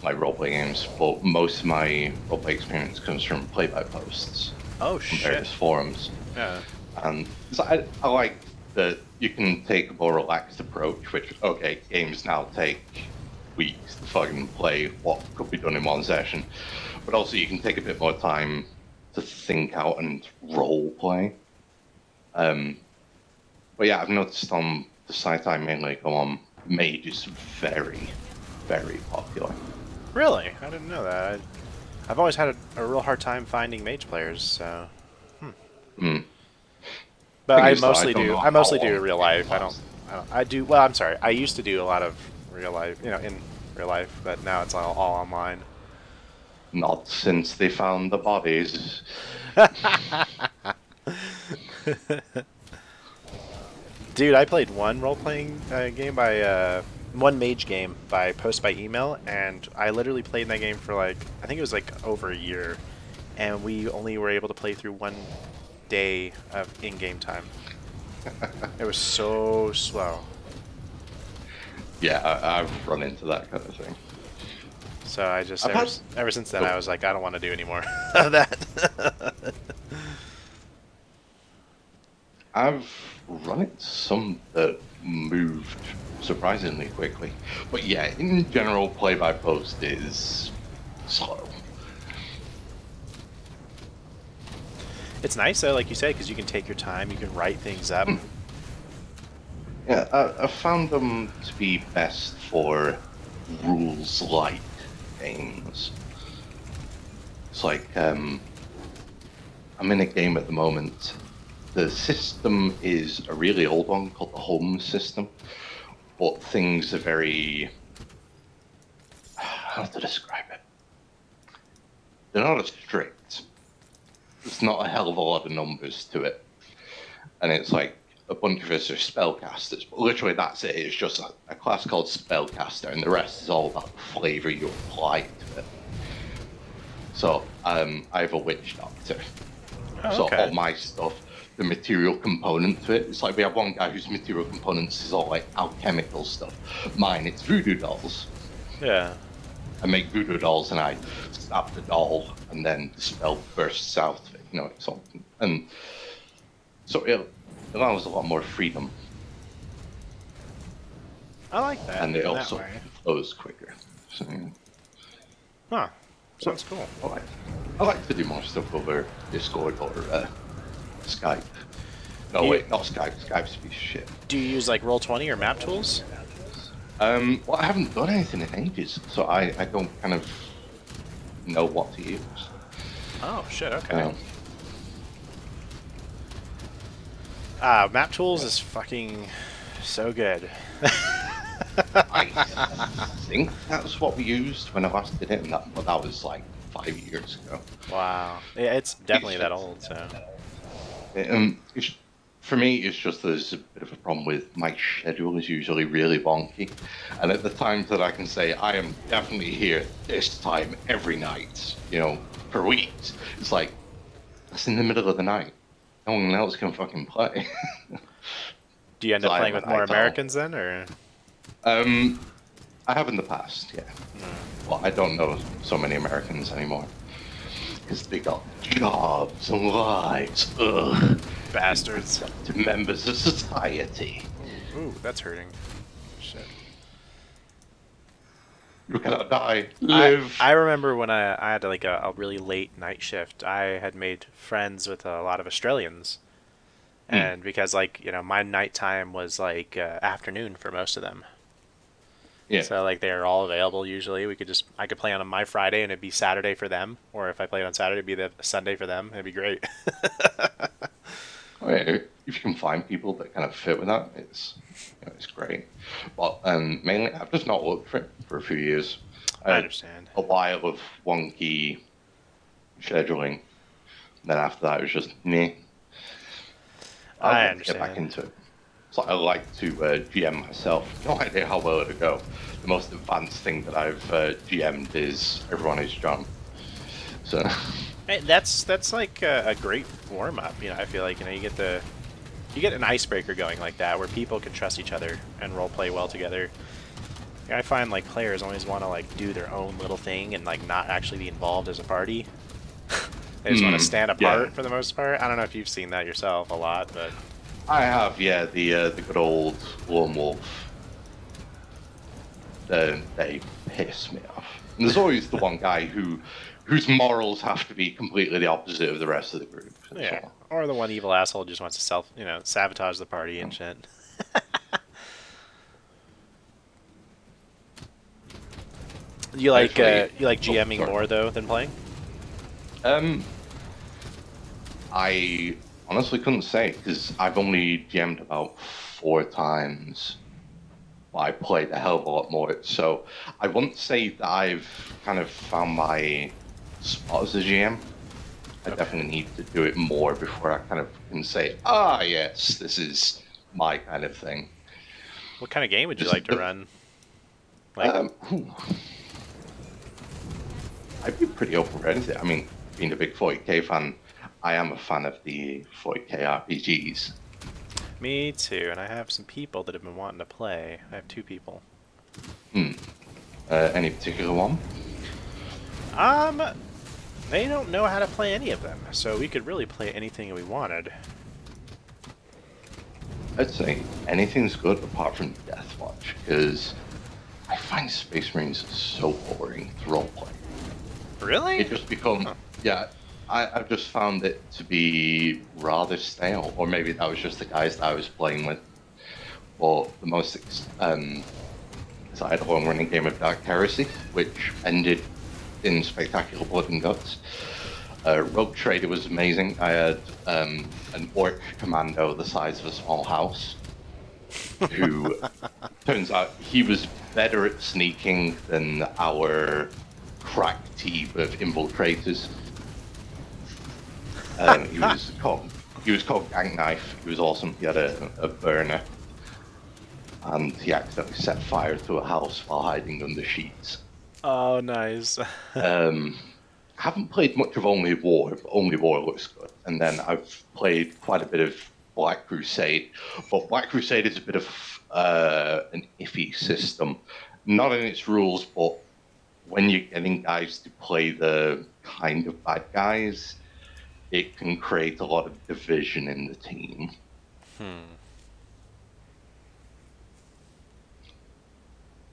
like roleplay games, but most of my roleplay experience comes from play-by-posts. oh From shit, various forums. yeah. And it's like, I like that you can take a more relaxed approach, which, okay, games now take weeks to fucking play what could be done in one session, but also you can take a bit more time to think out and role play. But yeah, I've noticed on the site I mainly go on, Mage is very, very popular. Really? I didn't know that. I've always had a real hard time finding mage players, so. But Thing I is, though, mostly don't do. know I mostly how do long real it life. lasts. I do. Well, I'm sorry. I used to do a lot of real life, you know, in real life, but now it's all online. Not since they found the bodies. Dude, I played one role-playing game by one mage game by post by email, and I literally played in that game for like, I think it was like over a year, and we only were able to play through one day of in-game time. It was so slow. Yeah, I've run into that kind of thing. So I just I've ever since then Oh. I was like, I don't want to do any more of that. I've run into some that moved surprisingly quickly. But yeah, in general, play by post is slow. It's nice though, like you said, because you can take your time, you can write things up. Yeah, I found them to be best for rules-like games. It's like, I'm in a game at the moment. The system is a really old one called the home system, but things are very... how to describe it? They're not as strict. There's not a hell of a lot of numbers to it. And it's like, a bunch of us are spellcasters, but literally that's it. It's just a class called spellcaster, and the rest is all about the flavor you apply to it. So, I have a witch doctor. Oh, So okay. all my stuff, the material component to it, it's like we have one guy whose material components is all like alchemical stuff. Mine, it's voodoo dolls. Yeah. I make voodoo dolls and I stab the doll, and then the spell bursts out of it. You know, it's all, and so it allows a lot more freedom. I like that. And it in that also way. flows quicker. So, yeah. Huh. Sounds cool. I like to do more stuff over Discord or Skype. No, wait, not Skype. Skype's a piece of shit. Do you use like Roll20 or map tools? Well, I haven't done anything in ages, so I don't kind of know what to use. Oh shit, okay. Map tools is fucking so good. I think that's what we used when I last did it, and that was like 5 years ago. Wow. Yeah, it's definitely that old, so. For me, it's just there's a bit of a problem with my schedule is usually really wonky, and at the times that I can say I am definitely here this time every night, you know, for weeks, it's like that's in the middle of the night. No one else can fucking play. Do you end up playing with more Americans then, or? I have in the past, yeah. Well, I don't know so many Americans anymore because they got jobs and lives. Ugh. Bastards. To members of society. Ooh, that's hurting. Shit. You cannot die. Live. I remember when I had like a really late night shift. I had made friends with a lot of Australians, and because like my nighttime was like afternoon for most of them. Yeah. So like they are all available usually. I could play on my Friday and it'd be Saturday for them, or if I played on Saturday, it'd be the Sunday for them. It'd be great. Oh, yeah, if you can find people that kind of fit with that, it's great. But mainly, I've just not looked for it for a few years. I understand. A while of wonky scheduling. Then after that, it was just me. I Get understand. back into it. So I like to GM myself. No idea how well it'll go. The most advanced thing that I've GM'd is Everyone is John. So. Hey, that's like a great warm up. I feel like you get an icebreaker going like that where people can trust each other and role play well together. I find like players always want to like do their own little thing and like not actually be involved as a party. They just want to stand apart for the most part. I don't know if you've seen that yourself a lot, but I have, yeah. The good old lone wolf. They piss me off. And there's always the one guy whose morals have to be completely the opposite of the rest of the group. yeah. Or the one evil asshole just wants to sabotage the party and shit. You like GMing more though than playing? I honestly couldn't say because I've only GM'd about 4 times. I played a hell of a lot more, so I wouldn't say that I've kind of found my spot as a GM. I definitely need to do it more before I kind of can say, yes, this is my kind of thing. What kind of game would you like to run? Like, I'd be pretty open for anything. I mean, being a big 40k fan, I am a fan of the 40k RPGs. Me too, and I have some people that have been wanting to play. I have 2 people. Any particular one? They don't know how to play any of them, so we could really play anything we wanted. I'd say anything's good apart from Deathwatch, because I find Space Marines so boring to roleplay. Really? It just becomes, yeah, I've just found it to be rather stale, or maybe that was just the guys that I was playing with. Or the most, so I had a long-running game of Dark Heresy, which ended in spectacular blood and guts. Rogue Trader was amazing. I had an orc commando the size of a small house, who turns out he was better at sneaking than our crack team of infiltrators. He was called Gang Knife. He was awesome. He had a burner, and he accidentally set fire to a house while hiding under sheets. Oh, nice. Haven't played much of Only War, but Only War looks good. And then I've played quite a bit of Black Crusade, but Black Crusade is a bit of an iffy system. Not in its rules, but when you're getting guys to play the kind of bad guys, it can create a lot of division in the team.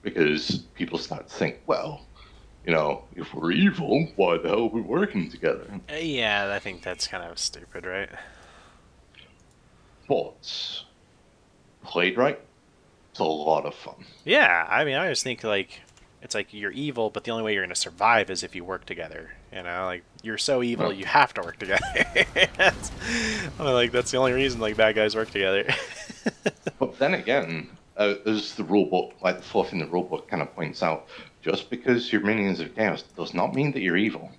Because people start to think, well, you know, if we're evil, why the hell are we working together? Yeah, I think that's kind of stupid, right? But played right, it's a lot of fun. Yeah, I mean, I just think, like, it's like you're evil, but the only way you're going to survive is if you work together. You know, like, you're so evil, you have to work together. that's the only reason, like, bad guys work together. But then again, as the rulebook, like the fluff in the rulebook kind of points out, just because you're minions of chaos does not mean that you're evil.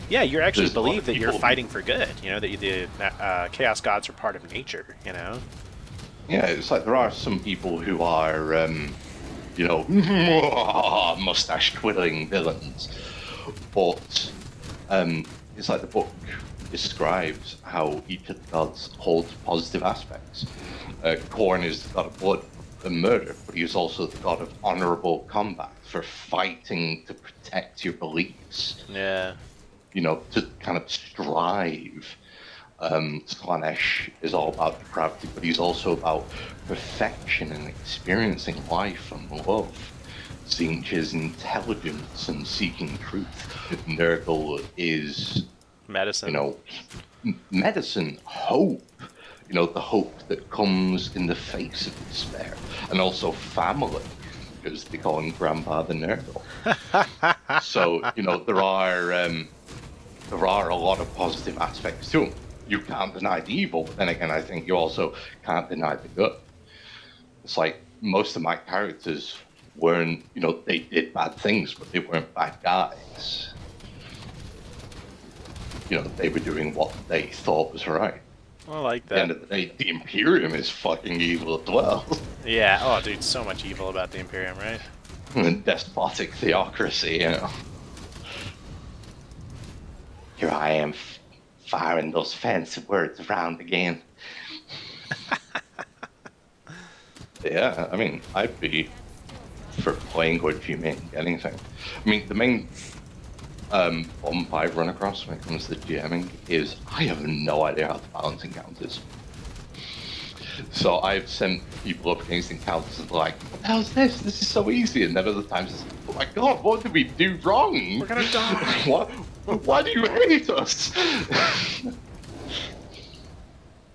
Yeah, you actually There's a lot believe of that you're people- fighting for good. You know, that the chaos gods are part of nature, you know? Yeah, it's like there are some people who are, you know, mustache twiddling villains. But it's like the book describes how each of the gods holds positive aspects. Khorne is the god of blood and murder, but he is also the god of honorable combat, for fighting to protect your beliefs. Yeah. You know, to kind of strive. Slanesh is all about depravity, but he's also about perfection and experiencing life and love. Tzeentch is intelligence and seeking truth. Nurgle is, Medicine. you know, medicine, hope. You know, the hope that comes in the face of despair. And also family, because they call him Grandpa the Nurgle. So, you know, there are a lot of positive aspects to him. You can't deny the evil, but then again, I think you also can't deny the good. It's like most of my characters weren't, you know, they did bad things, but they weren't bad guys. You know, they were doing what they thought was right. I like At the that. end of the day, the Imperium is fucking evil as well. Yeah. Oh, dude, so much evil about the Imperium, right? And despotic theocracy, you know. Here I am firing those fancy words around again. Yeah, I mean, I'd be for playing good GM anything. I mean, the main bomb I've run across when it comes to GMing is I have no idea how to balance encounters. So I've sent people up against encounters and like, what the hell's this? This is so easy. And then other times it's, oh my god, what did we do wrong? We're gonna die. What? Why do you hate us?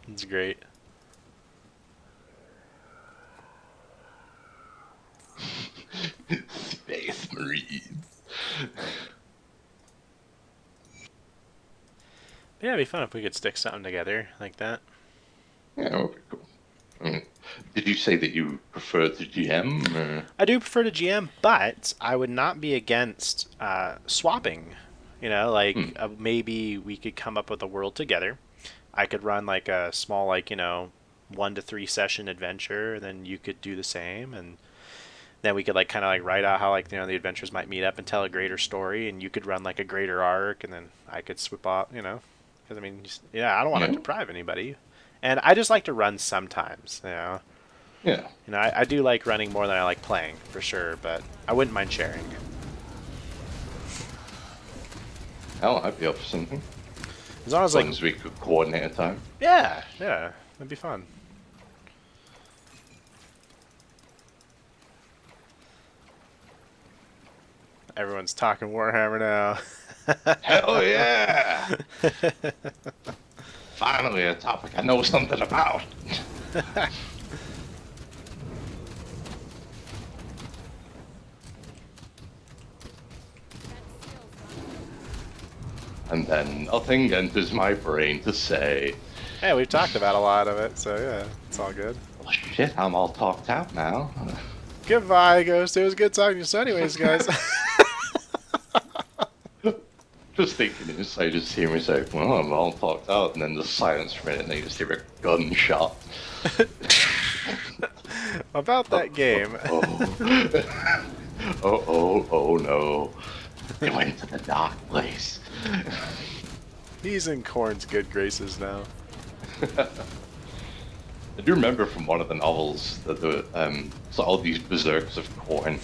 It's great. Space Marines. Yeah, it'd be fun if we could stick something together like that. Yeah, that would be cool. I mean, did you say that you prefer to GM? Or? I do prefer to GM, but I would not be against swapping. You know, like maybe we could come up with a world together. I could run like a small, like, you know, 1 to 3 session adventure, and then you could do the same, and then we could like kind of like write out how, like, you know, the adventures might meet up and tell a greater story, and you could run like a greater arc, and then I could swip off, you know, because I mean, I don't want to deprive anybody, and I just like to run sometimes, you know. Yeah. You know, I do like running more than I like playing, for sure, but I wouldn't mind sharing. Hell, I'd be up for something. As long as, As long as we could coordinate a time. yeah, that'd be fun. Everyone's talking Warhammer now. Hell yeah! Finally, a topic I know something about. And then nothing enters my brain to say, Hey, we've talked about a lot of it, so yeah, it's all good. well, shit, I'm all talked out now. Goodbye, Ghost. It was good talking to you. So anyways, guys. Just thinking this, I just hear me say, well, I'm all talked out, and then the silence for a minute, and then you just hear a gunshot. About that game. Oh no. It went to the dark place. He's in Korn's good graces now. I do remember from one of the novels that there so all these berserks of Korn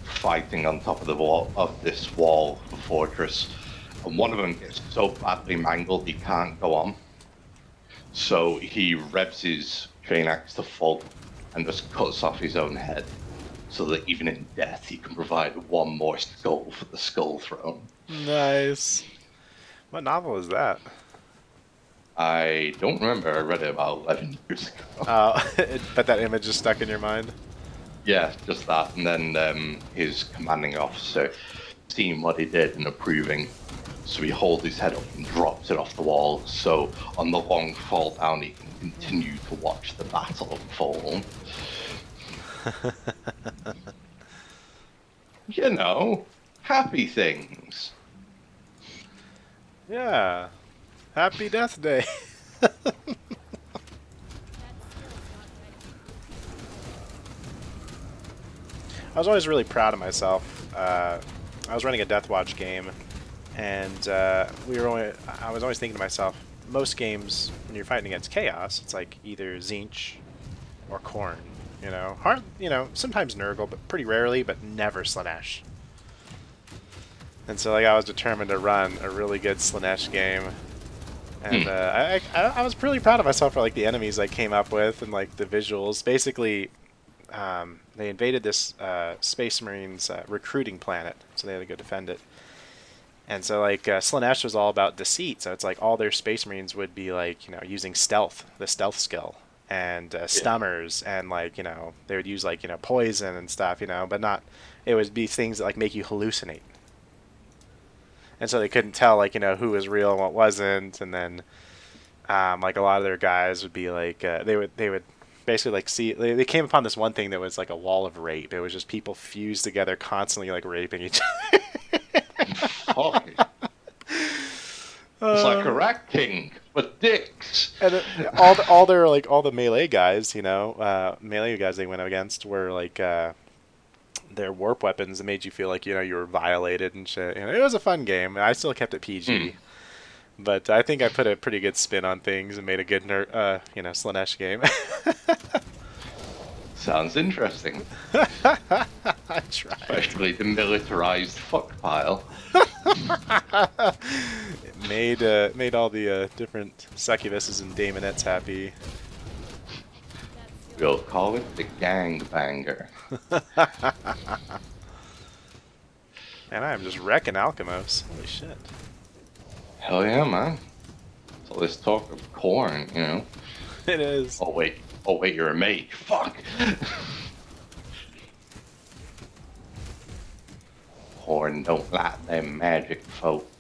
fighting on top of the wall of this wall of the fortress, and one of them gets so badly mangled he can't go on. So he revs his chain axe to full and just cuts off his own head, so that even in death he can provide one more skull for the skull throne. Nice. What novel is that? I don't remember. I read it about 11 years ago. But that image is stuck in your mind? Yeah, just that. And then his commanding officer seeing what he did and approving. So he holds his head up and drops it off the wall. So on the long fall down, he can continue to watch the battle unfold. You know, happy things. Yeah. Happy Death Day. I was always really proud of myself. I was running a Death Watch game, and I was always thinking to myself, most games, when you're fighting against Chaos, it's like either Tzeentch or Khorne. You know, sometimes Nurgle, but pretty rarely, but never Slaanesh. And so, like, I was determined to run a really good Slaanesh game. And I was really proud of myself for, like, the enemies I came up with and, like, the visuals. Basically, they invaded this Space Marines recruiting planet, so they had to go defend it. And so, like, Slaanesh was all about deceit, so it's like all their Space Marines would be, like, using stealth, the stealth skill, and stummers, and, like, they would use, like, poison and stuff, but not, it would be things that, like, make you hallucinate. And so they couldn't tell, like, who was real and what wasn't. And then, like, a lot of their guys would be like, they would basically, like, see, they came upon this one thing that was like a wall of rape. It was just people fused together, constantly, like, raping each other. It's like a rat king with dicks. And all the melee guys, melee guys they went up against were like their warp weapons that made you feel like you were violated and shit. It was a fun game. I still kept it PG, but I think I put a pretty good spin on things and made a good Slaanesh game. Sounds interesting. I tried. Especially the militarized fuck pile. It made all the different succubuses and daemonettes happy. We'll call it the gangbanger. And I'm just wrecking Alchemos. Holy shit. Hell yeah, man. So let's talk of Khorne, It is. Oh wait, you're a mage. Fuck! Khorne don't like them magic folk.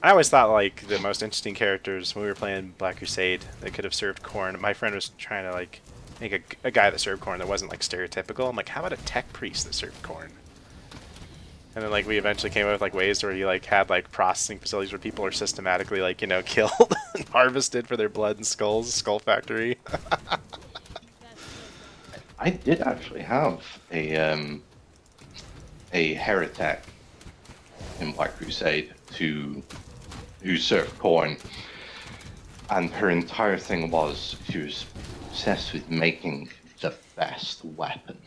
I always thought, like, the most interesting characters when we were playing Black Crusade that could have served Khorne. My friend was trying to, like, make a guy that served Khorne that wasn't, like, stereotypical. I'm like, how about a tech priest that served Khorne? And then, like, we eventually came up with, like, ways where you, like, had, like, processing facilities where people are systematically, like, killed and harvested for their blood and skulls, Skull Factory. I did actually have a heretic in Black Crusade who served Khorne, and her entire thing was she was obsessed with making the best weapon.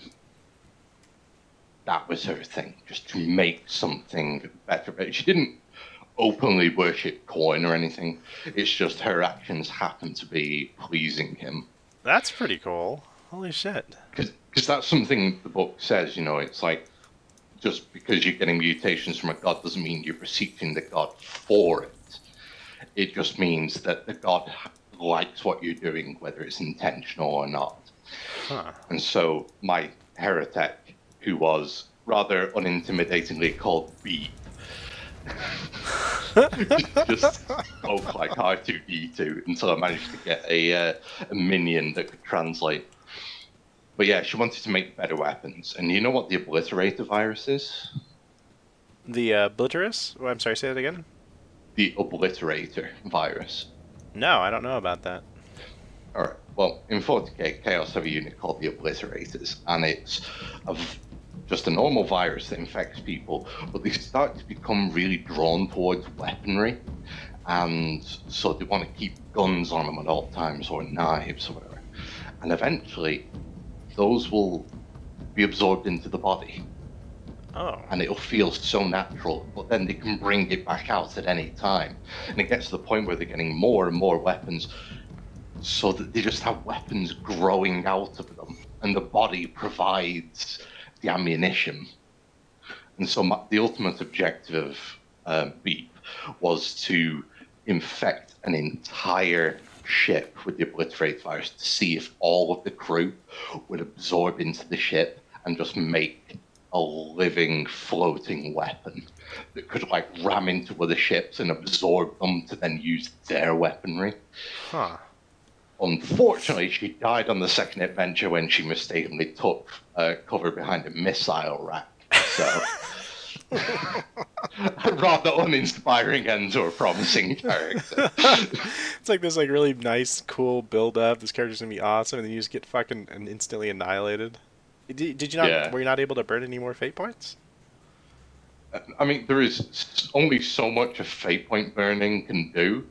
That was her thing, just to make something better. But she didn't openly worship Khorne or anything. It's just her actions happened to be pleasing him. That's pretty cool. Holy shit. Because that's something the book says, it's like, just because you're getting mutations from a god doesn't mean you're beseeching the god for it. It just means that the god likes what you're doing, whether it's intentional or not. Huh. And so my heretic, who was rather unintimidatingly called Beep, just spoke like R2D2 until I managed to get a minion that could translate. But yeah, she wanted to make better weapons. And you know what the Obliterator virus is? The Blitterus? Oh, I'm sorry, say that again? The Obliterator virus. No, I don't know about that. Alright, well, in 40k, Chaos have a unit called the Obliterators, and it's just a normal virus that infects people, but they start to become really drawn towards weaponry, and so they want to keep guns on them at all times, or knives, or whatever. And eventually, those will be absorbed into the body. Oh. And it'll feel so natural, but then they can bring it back out at any time. And it gets to the point where they're getting more and more weapons, so that they just have weapons growing out of them, and the body provides the ammunition. And so the ultimate objective of Beep was to infect an entire ship with the Obliterate virus to see if all of the crew would absorb into the ship and just make a living floating weapon that could like ram into other ships and absorb them to then use their weaponry. Huh. Unfortunately, she died on the second adventure when she mistakenly took cover behind a missile rack. So, a rather uninspiring end to a promising character. It's like this like really nice, cool build up. This character's gonna be awesome, and then you just get fucking and instantly annihilated. Did you not? Yeah. Were you not able to burn any more fate points? I mean, there is only so much a fate point burning can do,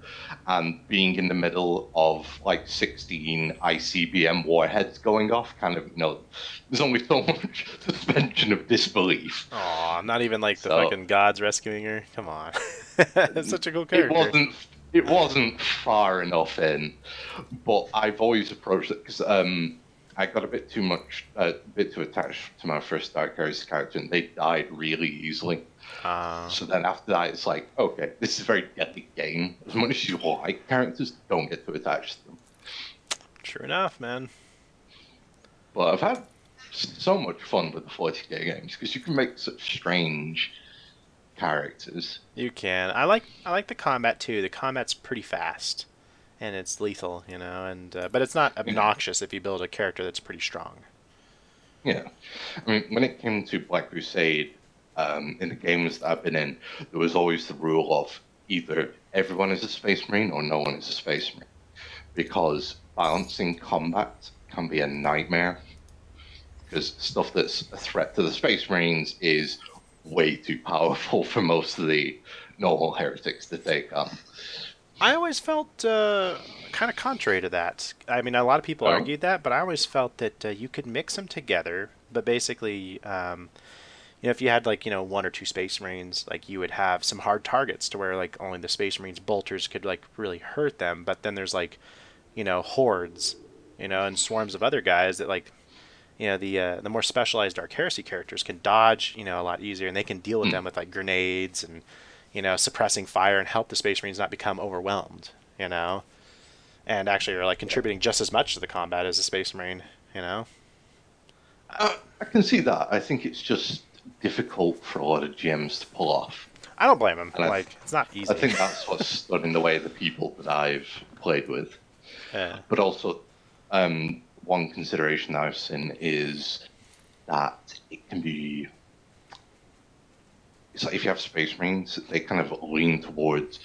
and being in the middle of like 16 ICBM warheads going off, kind of, there's only so much suspension of disbelief. Aw, not even like the fucking gods rescuing her. Come on, that's such a cool character. It wasn't far enough in, but I've always approached it because I got a bit too attached to my first Dark Heresy character, and they died really easily. So then after that, it's like, okay, this is a very deadly game. As much as you like characters, don't get too attached to them. True enough, man. But I've had so much fun with the 40k games because you can make such strange characters. You can. I like the combat too. The combat's pretty fast, and it's lethal, and but it's not obnoxious if you build a character that's pretty strong. Yeah, I mean, when it came to Black Crusade, in the games that I've been in, there was always the rule of either everyone is a Space Marine or no one is a Space Marine, because balancing combat can be a nightmare. Because stuff that's a threat to the Space Marines is way too powerful for most of the normal heretics to take on. I always felt kind of contrary to that. I mean, a lot of people argued that, but I always felt that you could mix them together. But basically, if you had like one or two Space Marines, like you would have some hard targets to where like only the Space Marines bolters could like really hurt them. But then there's like hordes, and swarms of other guys that like the more specialized Dark Heresy characters can dodge a lot easier, and they can deal with them with like grenades and suppressing fire and help the Space Marines not become overwhelmed, and actually are like contributing just as much to the combat as a Space Marine, I can see that. I think it's just difficult for a lot of GMs to pull off. I don't blame them. And it's not easy. I think that's what's stood in the way of the people that I've played with. Yeah. But also, one consideration I've seen is that it can be... It's like if you have Space Marines, they kind of lean towards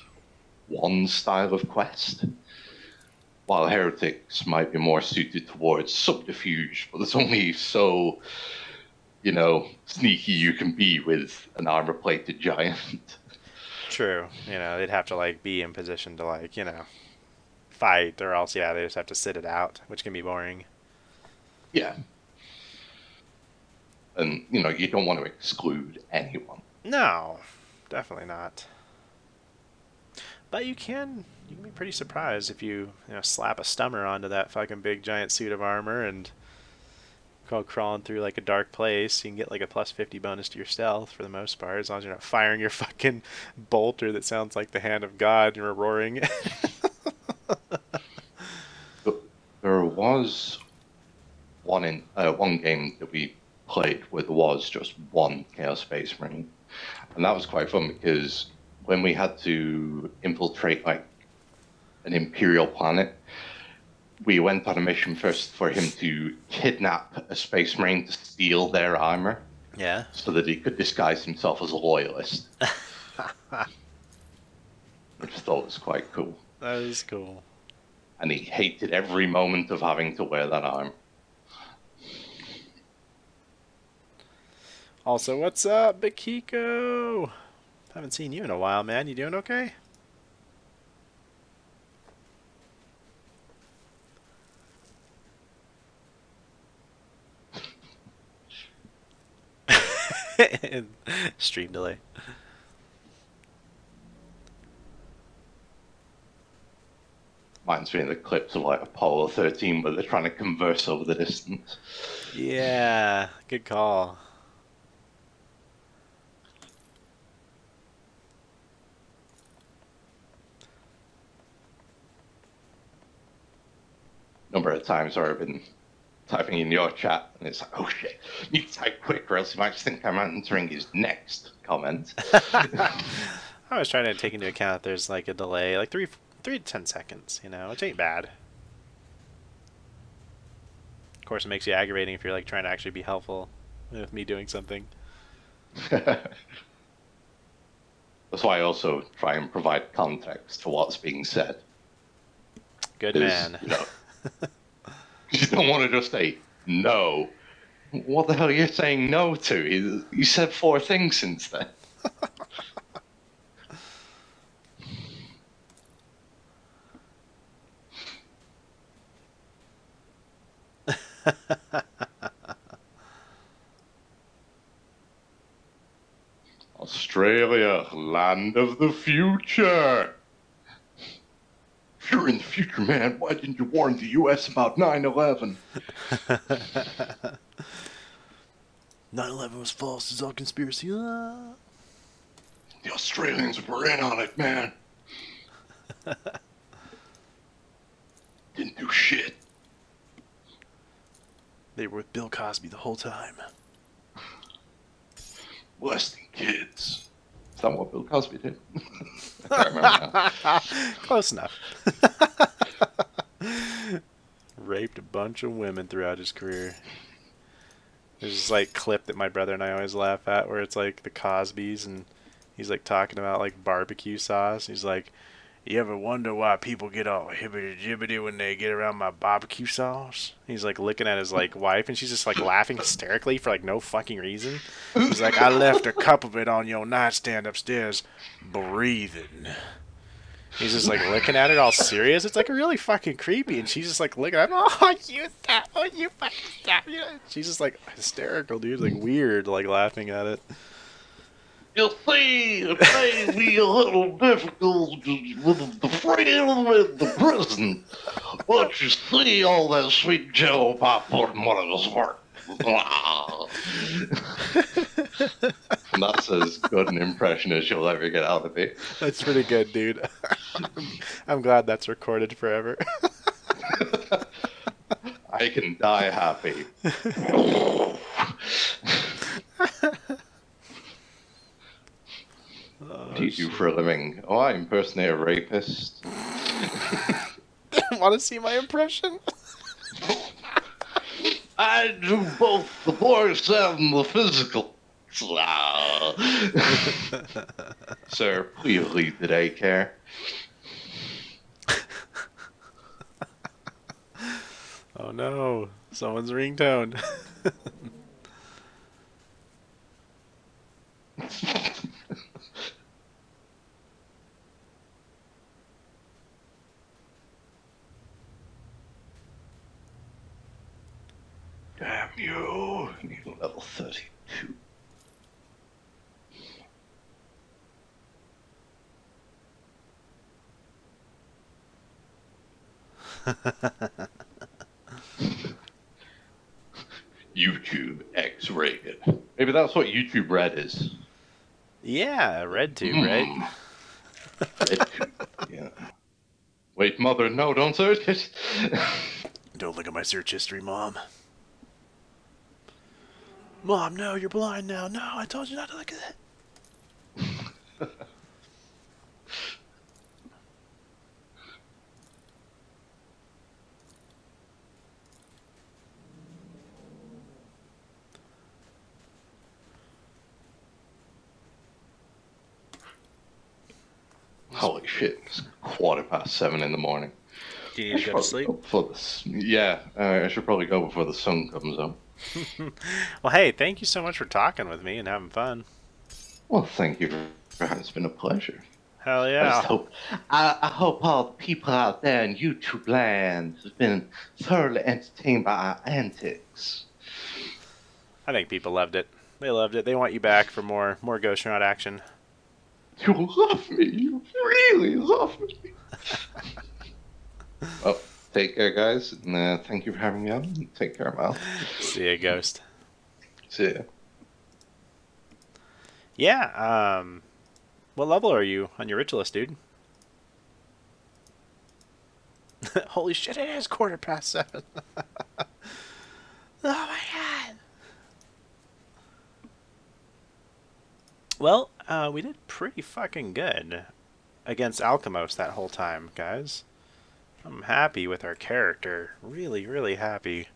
one style of quest, while Heretics might be more suited towards subterfuge, but there's only so, sneaky you can be with an armor-plated giant. True. They'd have to like be in position to like, fight, or else, they just have to sit it out, which can be boring. Yeah. And, you don't want to exclude anyone. No, definitely not. But you can be pretty surprised if you slap a stummer onto that fucking big giant suit of armor and go crawling through like a dark place, you can get like a plus 50 bonus to your stealth for the most part, as long as you're not firing your fucking bolter that sounds like the hand of God and you're roaring. There was one game that we played where there was just one Chaos Space Marine, and that was quite fun because when we had to infiltrate like an Imperial planet, we went on a mission first for him to kidnap a Space Marine to steal their armor. Yeah. So that he could disguise himself as a loyalist. Which I thought was quite cool. That is cool. And he hated every moment of having to wear that armor. Also, what's up, Bakiko? Haven't seen you in a while, man. You doing okay? Stream delay. Reminds me of the clips of like Apollo 13 where they're trying to converse over the distance. Yeah, good call. Number of times where I've been typing in your chat and it's like, oh shit, you type quick or else you might just think I'm answering his next comment. I was trying to take into account that there's like a delay, like 3 to 10 seconds, you know, which ain't bad. Of course, it makes you aggravating if you're like trying to actually be helpful with me doing something. That's why I also try and provide context to what's being said. Good man. You know, you don't want to just say no. What the hell are you saying no to? You said 4 things since then. Australia, land of the future. If you're in the future, man, why didn't you warn the U.S. about 9/11? 9/11 was false. It's all conspiracy. The Australians were in on it, man. Didn't do shit. They were with Bill Cosby the whole time. Molesting kids. Is that what Bill Cosby did? I can't remember now. Close enough. Raped a bunch of women throughout his career. There's this like clip that my brother and I always laugh at where it's like the Cosbys and he's like talking about like barbecue sauce. He's like, you ever wonder why people get all hibbity-jibbity when they get around my barbecue sauce? He's like looking at his like wife and she's just like laughing hysterically for like no fucking reason. He's like, I left a cup of it on your nightstand upstairs breathing. He's just like looking at it all serious. It's like really fucking creepy. And she's just like looking at him. Oh, you stop. Oh, you fucking stop. She's just like hysterical, dude. Like weird, like laughing at it. You see, it may be a little difficult with the freedom in the prison, but you see all that sweet jello pop put in one of his work. That's as good an impression as you'll ever get out of it. That's pretty good, dude. I'm glad that's recorded forever. I can die happy. What do you do for a living? Oh, I impersonate a rapist. Want to see my impression? I do both the voice and the physical. Sir, please leave the daycare. Oh no, someone's ringtone. Damn you. I need a level 32. You It's really good. Maybe that's what YouTube Red is. Yeah, red tube, right? Red tube. Yeah. Wait, mother, no, don't search it. Don't look at my search history, Mom. Mom, no, you're blind now. No, I told you not to look at it. Holy shit! It's 7:15 in the morning. Do you need to go to sleep? Yeah, I should probably go before the sun comes up. Well, hey, thank you so much for talking with me and having fun. Well, thank you. It's been a pleasure. Hell I yeah. just hope, I hope all the people out there in YouTube land have been thoroughly entertained by our antics. I think people loved it. They loved it. They want you back for more Ghost Round action. You love me. You really love me. Well, take care, guys. And thank you for having me on. Take care, Mal. See ya, Ghost. See ya. Yeah, what level are you on your ritualist, dude? Holy shit, it is 7:15. Oh my god. Well, we did pretty fucking good against Alchemos that whole time, guys. I'm happy with our character. Really, really happy.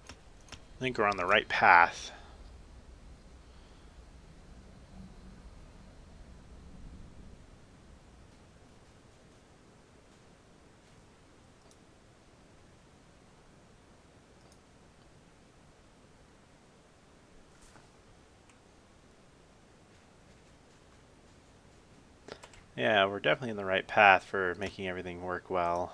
I think we're on the right path. Yeah, we're definitely in the right path for making everything work well.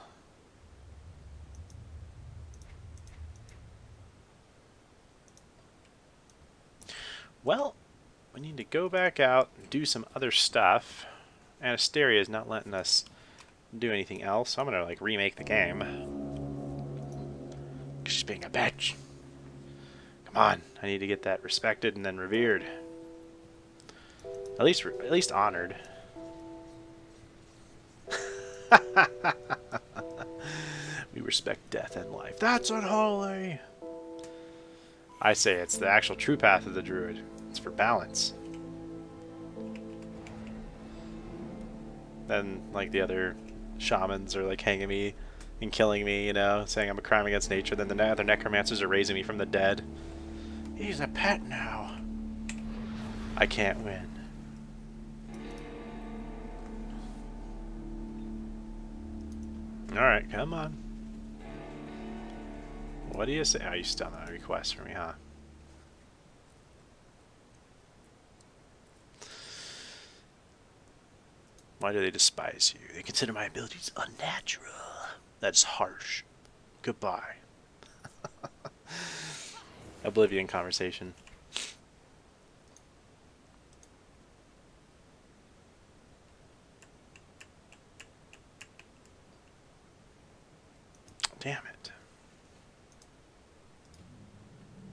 Well, we need to go back out and do some other stuff. Anasteria is not letting us do anything else, so I'm gonna like remake the game. She's being a bitch. Come on, I need to get that respected and then revered. At least honored. We respect death and life. That's unholy. I say it's the actual true path of the druid. It's for balance. Then, like, the other shamans are like hanging me and killing me, you know, saying I'm a crime against nature. Then the other necromancers are raising me from the dead. He's a pet now. I can't win. Alright, come on. What do you say? Oh, you still have a request for me, huh? Why do they despise you? They consider my abilities unnatural. That's harsh. Goodbye. Oblivion conversation. Damn it.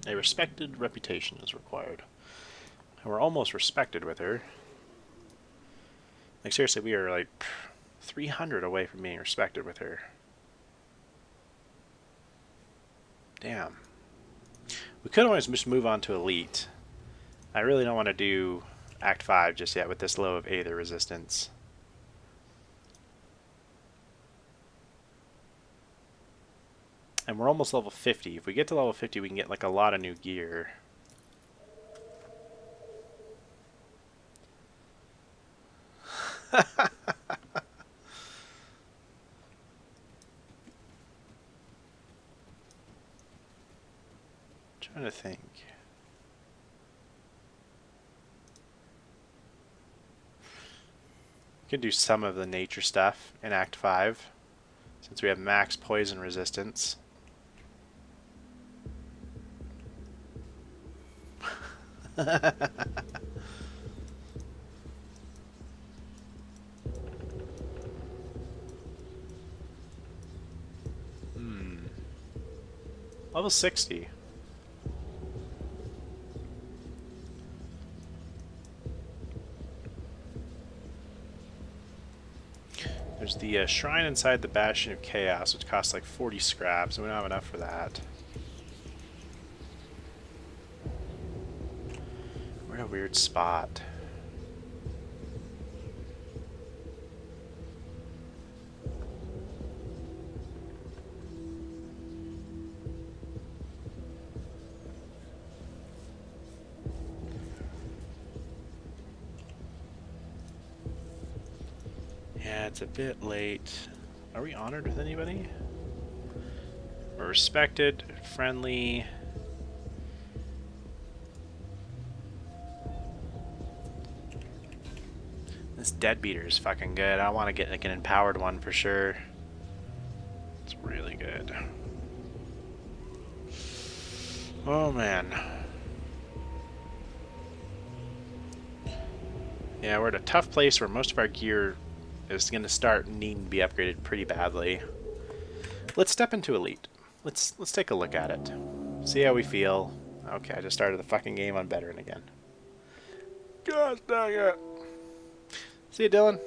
A respected reputation is required. And we're almost respected with her. Like, seriously, we are like 300 away from being respected with her. Damn. We could always just move on to Elite. I really don't want to do Act 5 just yet with this low of Aether resistance. And we're almost level 50. If we get to level 50, we can get like a lot of new gear. Trying to think. Could do some of the nature stuff in Act 5, since we have max poison resistance. Level 60. There's the shrine inside the Bastion of Chaos, which costs like 40 scraps, and we don't have enough for that. We're in a weird spot. Yeah, it's a bit late. Are we honored with anybody? We're respected, friendly. This dead beater is fucking good. I want to get like an empowered one for sure. It's really good. Oh man. Yeah, we're at a tough place where most of our gear is going to start needing to be upgraded pretty badly. Let's step into Elite. Let's take a look at it. See how we feel. Okay, I just started the fucking game on Veteran again. God dang it. See you, Dylan.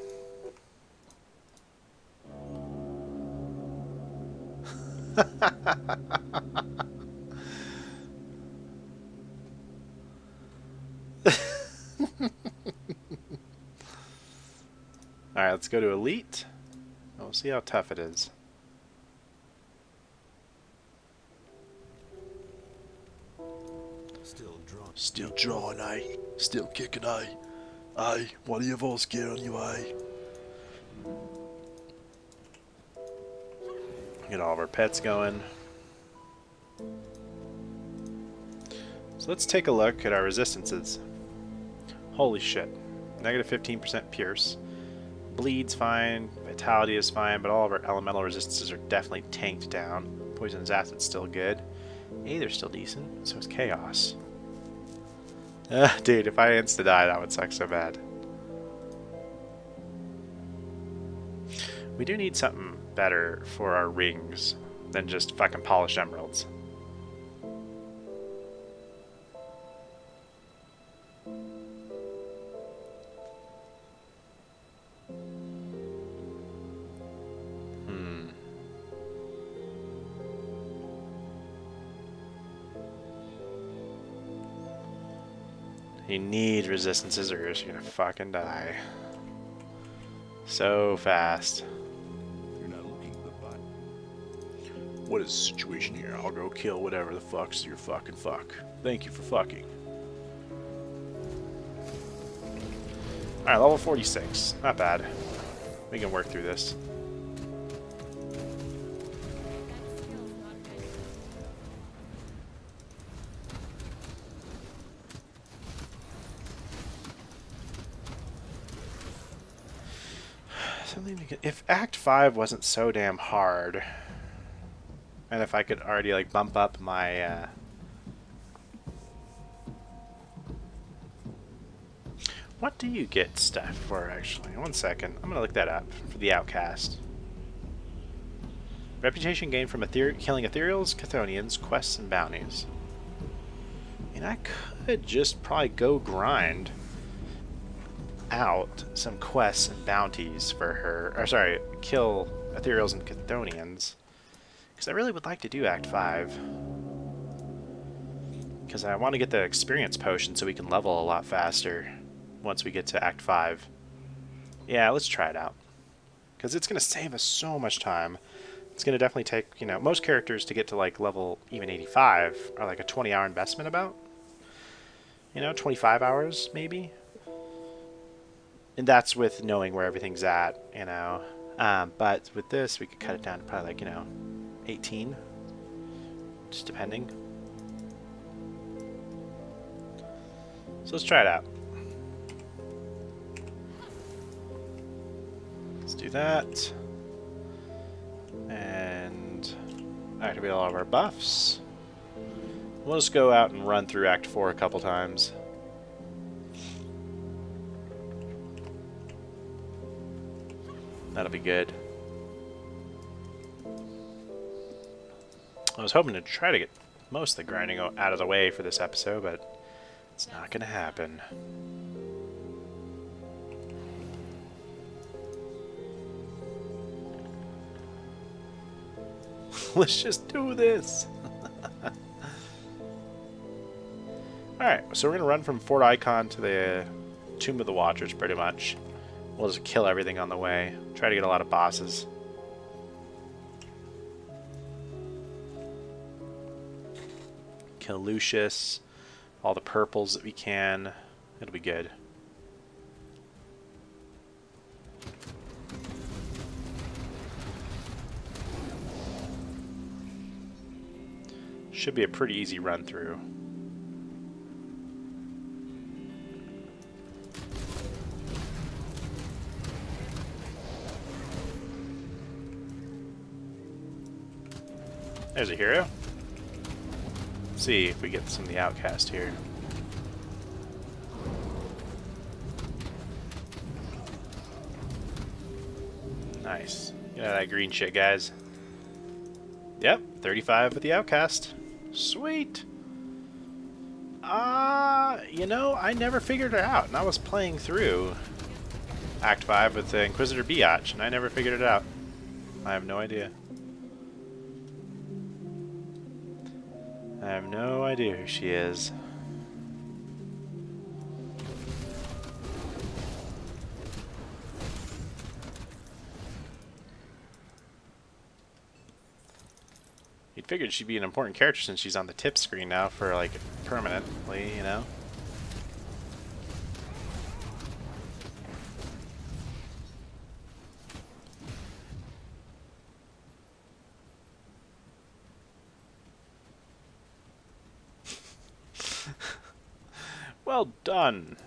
Alright, let's go to Elite. We'll see how tough it is. Still drawing, eh? Still kicking, eh? Aye, what do you have gear on you, eh? Get all of our pets going. So let's take a look at our resistances. Holy shit. Negative 15% Pierce. Bleed's fine, Vitality is fine, but all of our elemental resistances are definitely tanked down. Poisonous Acid's still good. Aether's still decent, so is Chaos. Dude, if I insta-die, that would suck so bad. We do need something better for our rings than just fucking polished emeralds. You need resistances or you're just gonna fucking die. So fast. You're not looking the butt. What is the situation here? I'll go kill whatever the fuck's your fucking fuck. Thank you for fucking. Alright, level 46. Not bad. We can work through this. If Act 5 wasn't so damn hard, and if I could already like bump up my what do you get stuff for actually? 1 second. I'm gonna look that up for the Outcast. Reputation gained from killing Ethereals, Chthonians, quests, and bounties. And I could just probably go grind out some quests and bounties for her, or sorry, kill Ethereals and Chthonians, because I really would like to do Act 5, because I want to get the experience potion so we can level a lot faster once we get to Act 5. Yeah, let's try it out, because it's going to save us so much time. It's going to definitely take, you know, most characters to get to like level even 85 are like a 20-hour investment about, you know, 25 hours maybe. And that's with knowing where everything's at, you know. But with this, we could cut it down to probably like, you know, 18. Just depending. So let's try it out. Let's do that. And activate all of our buffs. We'll just go out and run through Act 4 a couple times. That'll be good. I was hoping to try to get most of the grinding out of the way for this episode, but it's not going to happen. Let's just do this. Alright, so we're going to run from Fort Icon to the Tomb of the Watchers, pretty much. We'll just kill everything on the way. Try to get a lot of bosses. Kill Lucius. All the purples that we can. It'll be good. Should be a pretty easy run through. There's a hero. Let's see if we get some of the outcast here. Nice. Get out of that green shit, guys. Yep, 35 with the outcast. Sweet. You know, I never figured it out, and I was playing through Act 5 with the Inquisitor Biatch, and I never figured it out. I have no idea. I have no idea who she is. You'd figured she'd be an important character since she's on the tip screen now for, like, permanently, you know? Well done.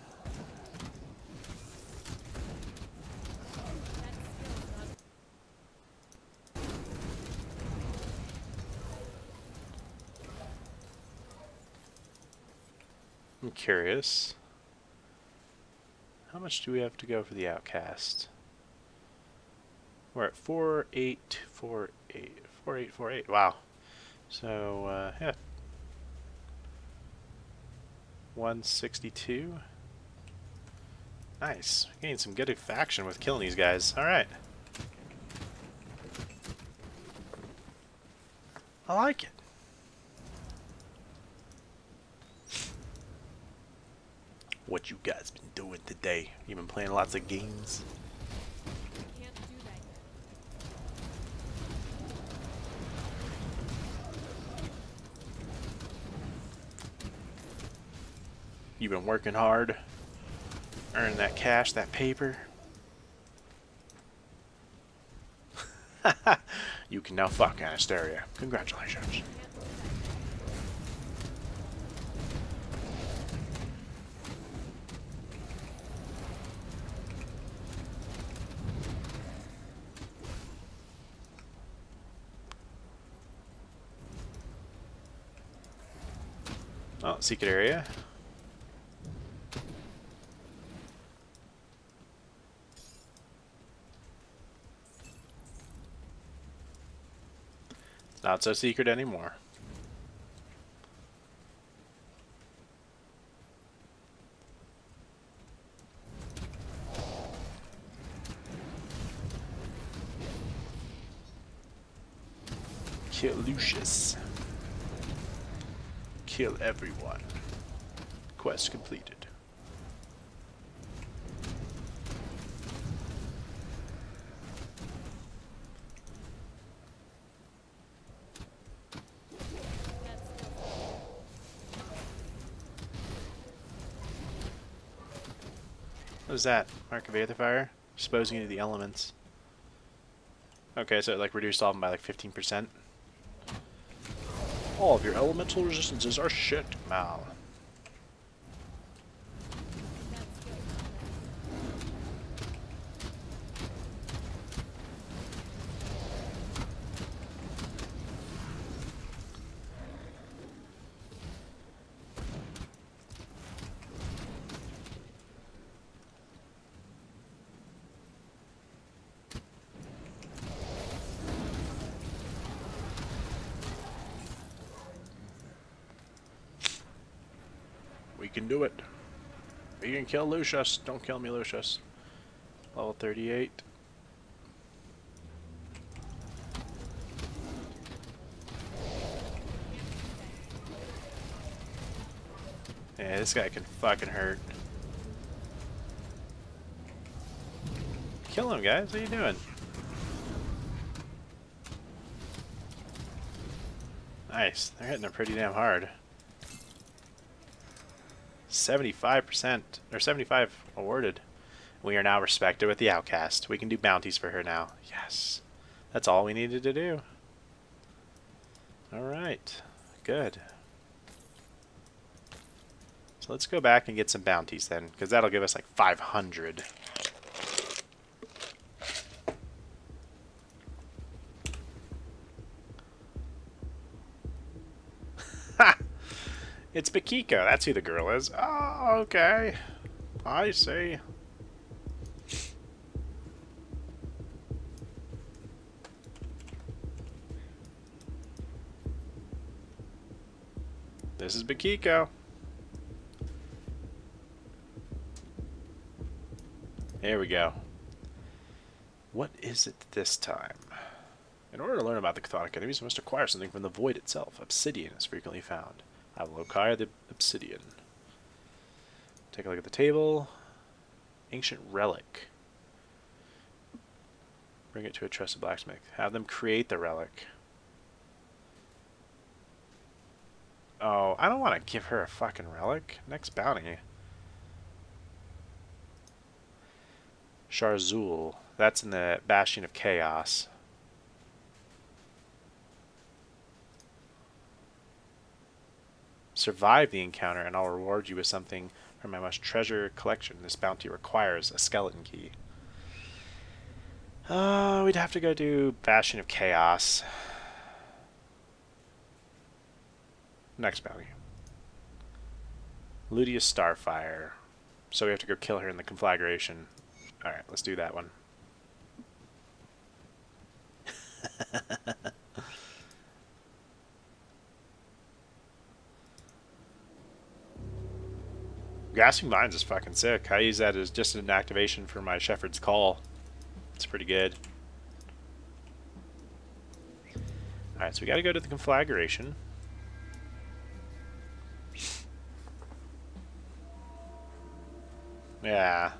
I'm curious. How much do we have to go for the outcast? We're at 4848. 4848. Wow. So, yeah. 162. Nice. Getting some good action with killing these guys. Alright. I like it. What you guys been doing today? You been playing lots of games? You've been working hard, earning that cash, that paper. You can now fuck Anastasia. Congratulations. Oh, secret area. Not so secret anymore. Kill Lucius. Kill everyone. Quest completed. What is that? Mark of Aetherfire? Exposing you to the elements. Okay, so it like reduced all of them by like 15%. All of your elemental resistances are shit, Mal. We can do it. We can kill Lucius. Don't kill me, Lucius. Level 38. Yeah, this guy can fucking hurt. Kill him, guys. What are you doing? Nice. They're hitting him pretty damn hard. 75% or 75 awarded. We are now respected with the outcast. We can do bounties for her now. Yes. That's all we needed to do. Alright. Good. So let's go back and get some bounties then, because that'll give us like 500. Ha! It's Bakiko. That's who the girl is. Oh, okay. I see. This is Bakiko. There we go. What is it this time? In order to learn about the chthonic enemies, you must acquire something from the void itself. Obsidian is frequently found. I will acquire the obsidian. Take a look at the table. Ancient relic. Bring it to a trusted blacksmith. Have them create the relic. Oh, I don't want to give her a fucking relic. Next bounty. Sharzul. That's in the Bastion of Chaos. Survive the encounter and I'll reward you with something from my most treasured collection. This bounty requires a skeleton key. We'd have to go do Bastion of Chaos. Next bounty. Ludia Starfire. So we have to go kill her in the conflagration. Alright, let's do that one. Grasping Vines is fucking sick. I use that as just an activation for my Shepherd's Call. It's pretty good. Alright, so we gotta go to the conflagration. Yeah.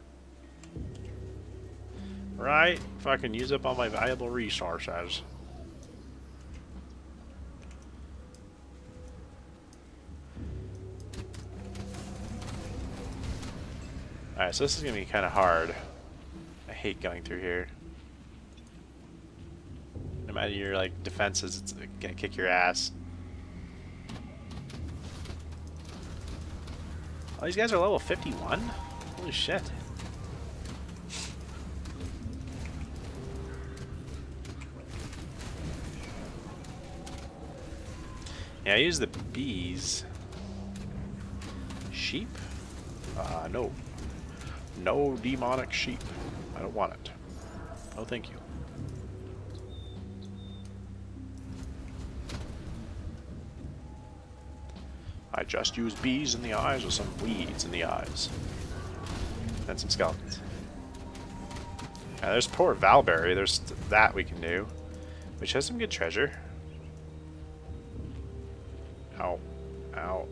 Right? Fucking use up all my valuable resources. Alright, so this is gonna be kind of hard. I hate going through here. No matter your like defenses, it's gonna kick your ass. Oh, these guys are level 51? Holy shit. Yeah, I use the bees. Sheep? No. No demonic sheep. I don't want it. No, thank you. I just use bees in the eyes with some weeds in the eyes. And some skeletons. There's poor Valberry. There's that we can do. Which has some good treasure. Ow. Ow.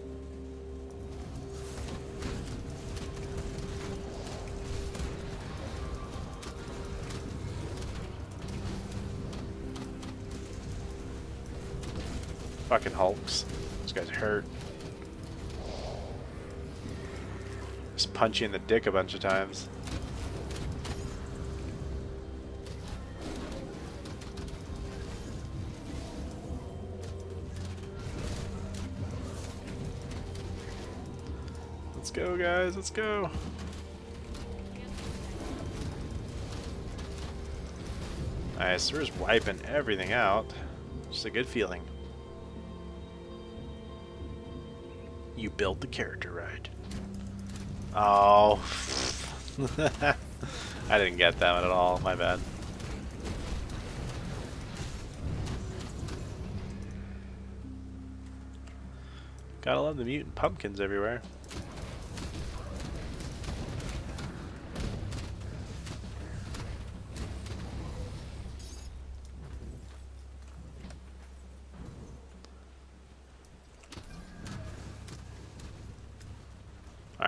Fucking hulks. This guy's hurt. Just punch you in the dick a bunch of times. Let's go, guys. Let's go. Nice. We're just wiping everything out. Just a good feeling. You built the character right. Oh. I didn't get that one at all. My bad. Gotta love the mutant pumpkins everywhere.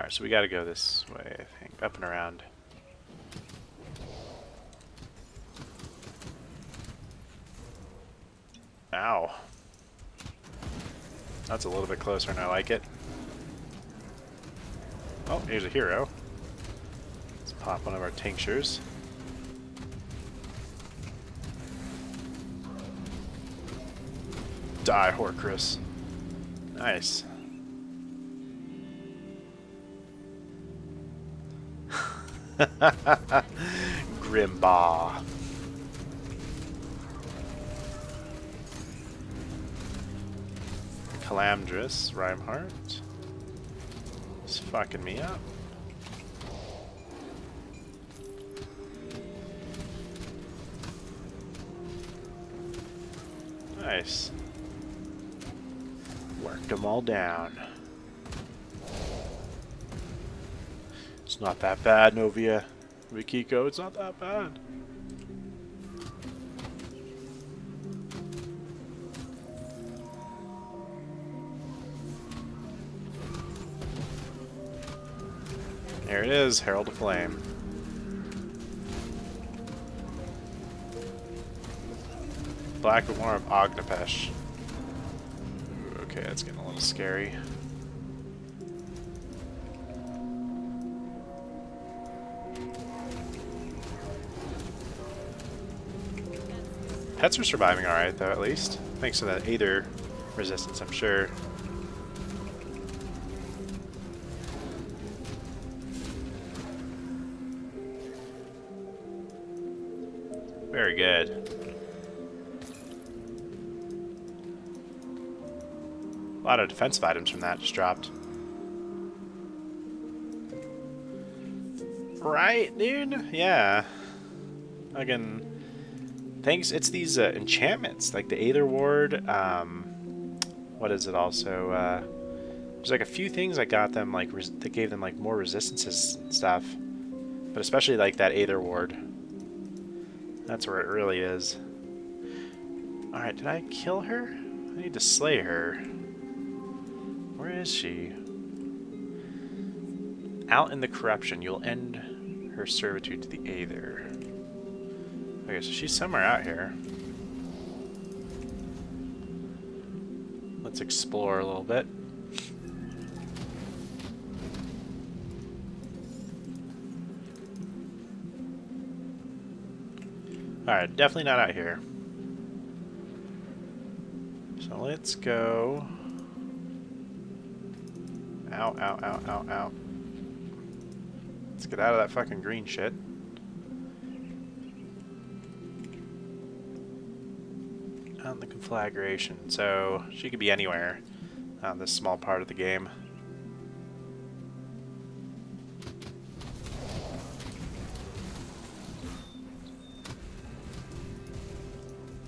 Alright, so we gotta go this way, I think. Up and around. Ow. That's a little bit closer and I like it. Oh, here's a hero. Let's pop one of our tinctures. Die, Horcrux. Nice. Grimbaugh. Calamdress, Rhymeheart. It's fucking me up. Nice. Worked them all down. It's not that bad, Novia. Vikiko, it's not that bad. There it is, Herald of Flame. Black War of Ognapesh. Okay, that's getting a little scary. Pets are surviving alright, though, at least. Thanks to that Aether resistance, I'm sure. Very good. A lot of defensive items from that just dropped. Right, dude? Yeah. Again, thanks. It's these enchantments, like the Aether Ward. What is it also? There's like a few things I got them, like, that gave them, like, more resistances and stuff. But especially, like, that Aether Ward. That's where it really is. Alright, did I kill her? I need to slay her. Where is she? Out in the corruption, you'll end her servitude to the Aether. Okay, so she's somewhere out here. Let's explore a little bit. Alright, definitely not out here. So let's go. Ow, ow, ow, ow, ow. Let's get out of that fucking green shit. On the conflagration. So she could be anywhere on this small part of the game.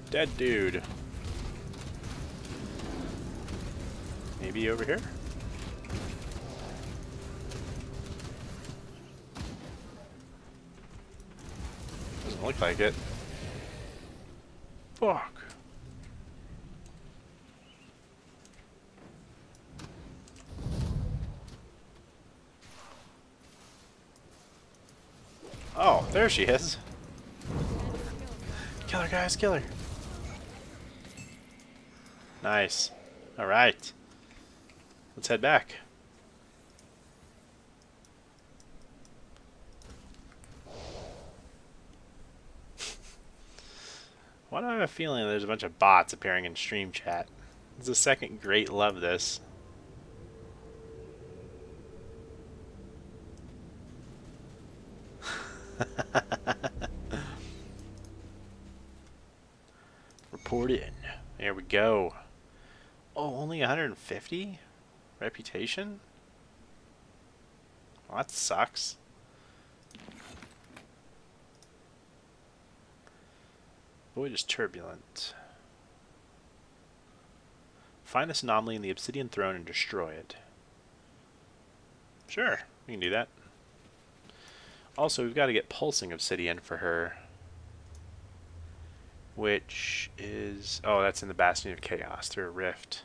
Dead dude. Maybe over here? Doesn't look like it. Fuck. Oh, there she is. Kill her, guys, kill her. Nice. Alright. Let's head back. Why do I have a feeling there's a bunch of bots appearing in stream chat? It's the second great love this. Report in. There we go. Oh, only 150? Reputation? Well, that sucks. Void is turbulent. Find this anomaly in the Obsidian Throne and destroy it. Sure, we can do that. Also, we've got to get Pulsing Obsidian for her. Which is... oh, that's in the Bastion of Chaos through a rift.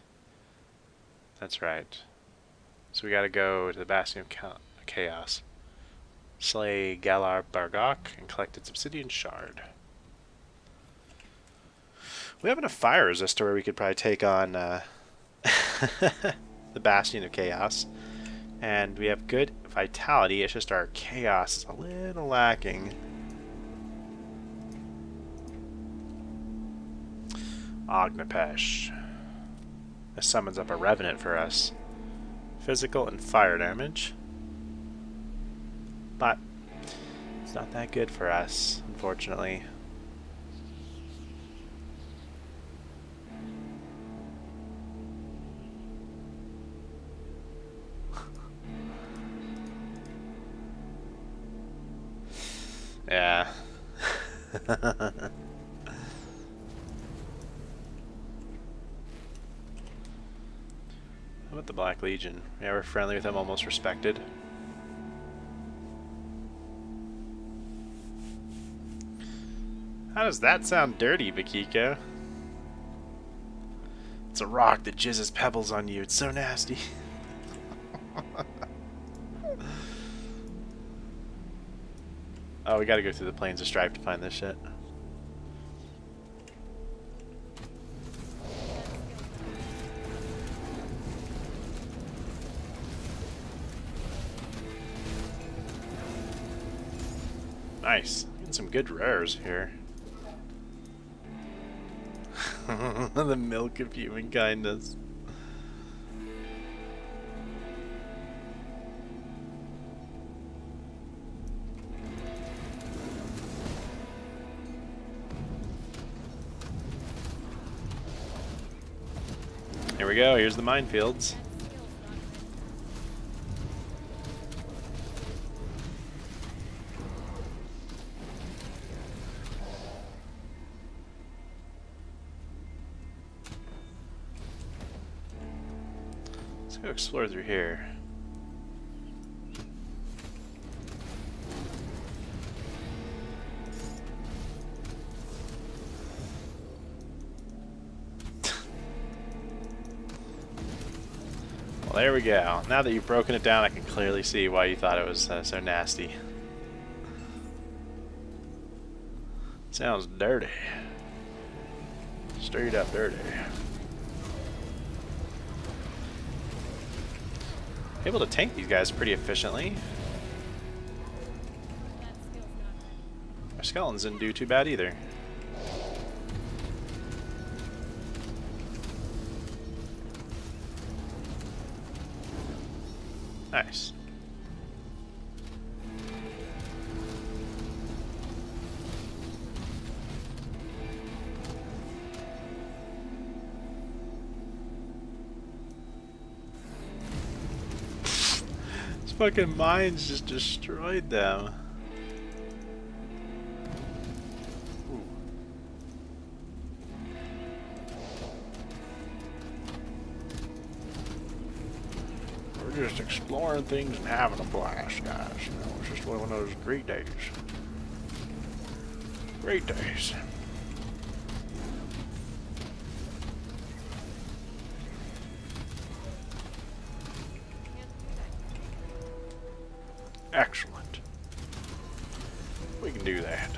That's right. So we gotta go to the Bastion of Chaos. Slay Galar Bargok and collect its obsidian shard. We have enough fire resist where we could probably take on the Bastion of Chaos. And we have good vitality, it's just our chaos is a little lacking. Ognipesh. This summons up a Revenant for us. Physical and fire damage. But it's not that good for us, unfortunately. Yeah. How about the Black Legion? Yeah, we're friendly with them, almost respected. How does that sound dirty, Bakiko? It's a rock that jizzes pebbles on you. It's so nasty. Oh, we gotta go through the Plains of Strife to find this shit. Nice. Getting some good rares here. The milk of human kindness. Here we go, here's the minefields. Let's go explore through here. Well, there we go. Now that you've broken it down, I can clearly see why you thought it was so nasty. Sounds dirty. Straight up dirty. Able to tank these guys pretty efficiently. Our skeletons didn't do too bad either. Nice. These fucking mines just destroyed them. Just exploring things and having a blast, guys. You know, it's just one of those great days. Great days. Excellent. We can do that.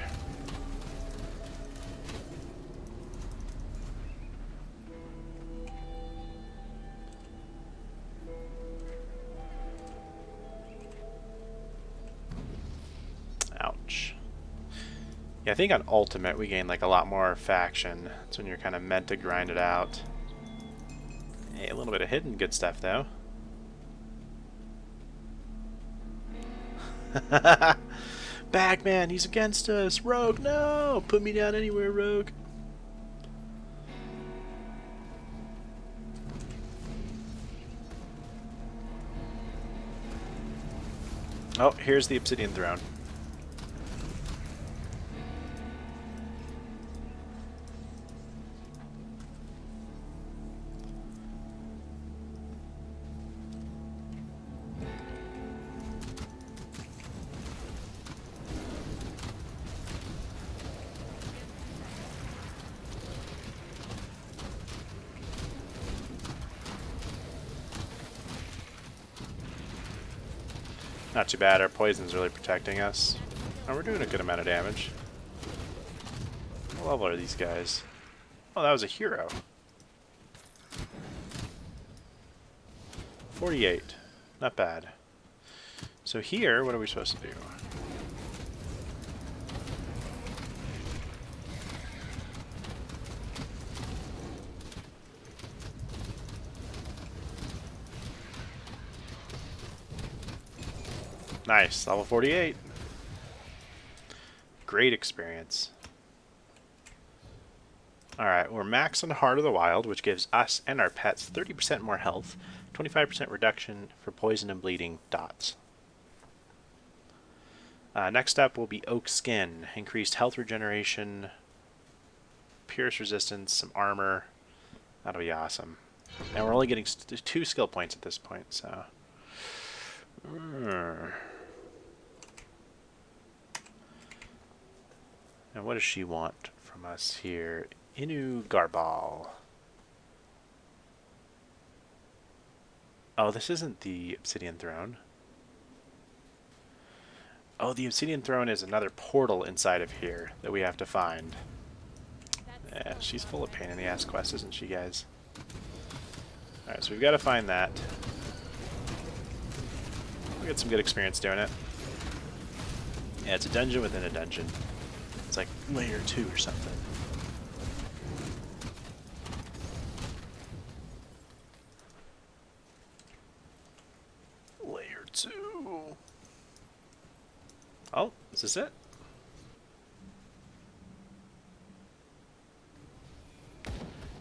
Ouch. Yeah, I think on Ultimate we gain like a lot more faction. That's when you're kind of meant to grind it out. Hey, a little bit of hidden good stuff though. Bagman, he's against us. Rogue, no! Put me down anywhere, Rogue. Oh, here's the Obsidian Throne. Not too bad. Our poison's really protecting us. Oh, we're doing a good amount of damage. What level are these guys? Oh, that was a hero. 48. Not bad. So here, what are we supposed to do? Nice, level 48. Great experience. Alright, we're max on Heart of the Wild, which gives us and our pets 30% more health, 25% reduction for poison and bleeding dots. Next up will be Oak Skin. Increased health regeneration, pierce resistance, some armor. That'll be awesome. And we're only getting 2 skill points at this point, so... And what does she want from us here? Inu Garbal. Oh, this isn't the Obsidian Throne. Oh, the Obsidian Throne is another portal inside of here that we have to find. Yeah, she's full of pain in the ass quests, isn't she, guys? Alright, so we've got to find that. We'll get some good experience doing it. Yeah, it's a dungeon within a dungeon. It's like layer 2 or something. Layer 2. Oh, is this it?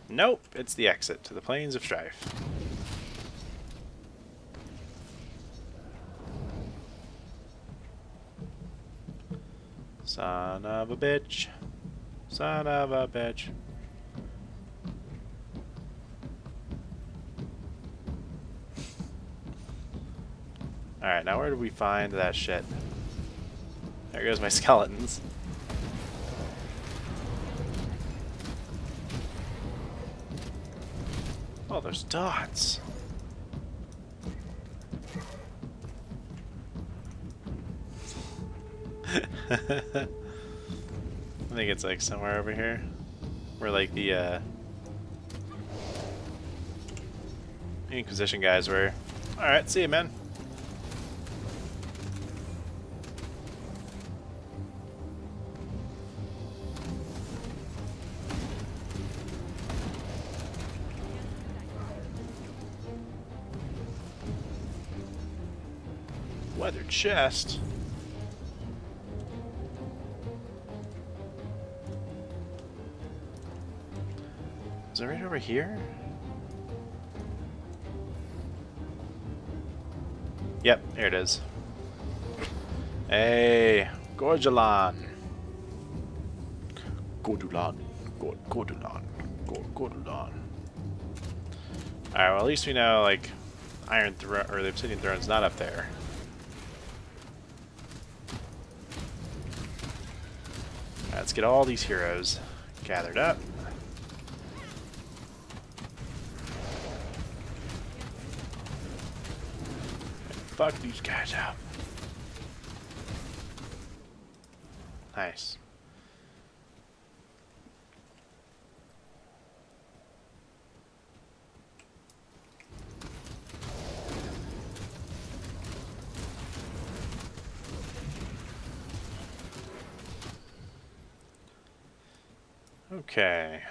Nope, it's the exit to the Plains of Strife. Son of a bitch. Son of a bitch. Alright, now where do we find that shit? There goes my skeletons. Oh, there's dots. I think it's like somewhere over here. Where like the Inquisition guys were. Alright, see you, man. Weathered chest. Is it right over here? Yep, here it is. Hey, Gordulan. Gordulan. Gordulan. Gordulan. Alright, well at least we know, like, Iron Throne, or the Obsidian Throne's not up there. Alright, let's get all these heroes gathered up. Fuck these guys up. Nice. Okay.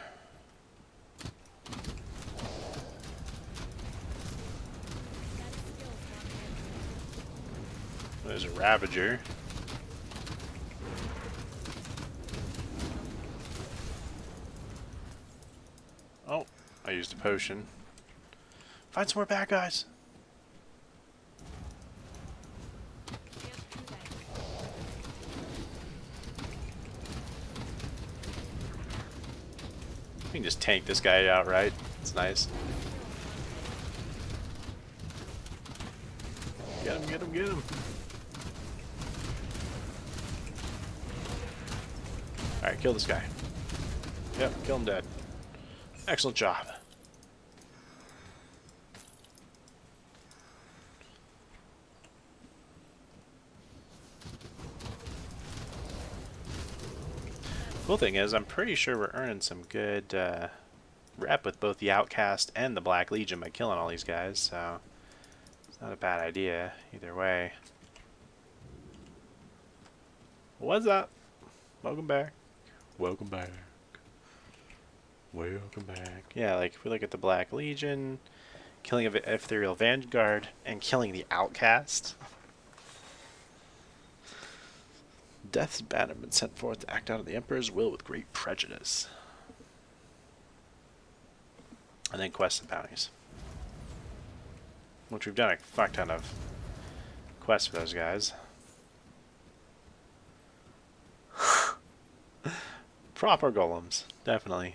There's a Ravager. Oh, I used a potion. Find some more bad guys. You can just tank this guy outright. It's nice. Get him, get him, get him. Alright, kill this guy. Yep, kill him dead. Excellent job. Cool thing is, I'm pretty sure we're earning some good rep with both the Outcast and the Black Legion by killing all these guys, so it's not a bad idea either way. What's up? Welcome back. Welcome back. Welcome back. Yeah, like if we look at the Black Legion, killing of Ethereal Vanguard, and killing the Outcast. Death's bannermen sent forth to act out of the Emperor's will with great prejudice. And then quests and bounties. Which we've done a fuck ton of quests for those guys. Proper golems, definitely.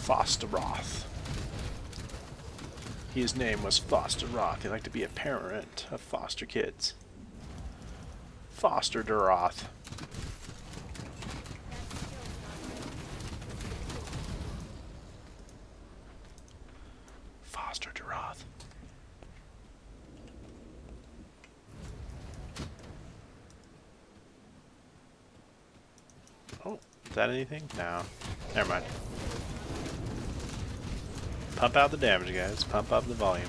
Fosteroth. His name was Fosteroth. He liked to be a parent of foster kids. Foster Duroth. Foster Duroth. Oh, is that anything? No. Never mind. Pump out the damage, guys. Pump up the volume.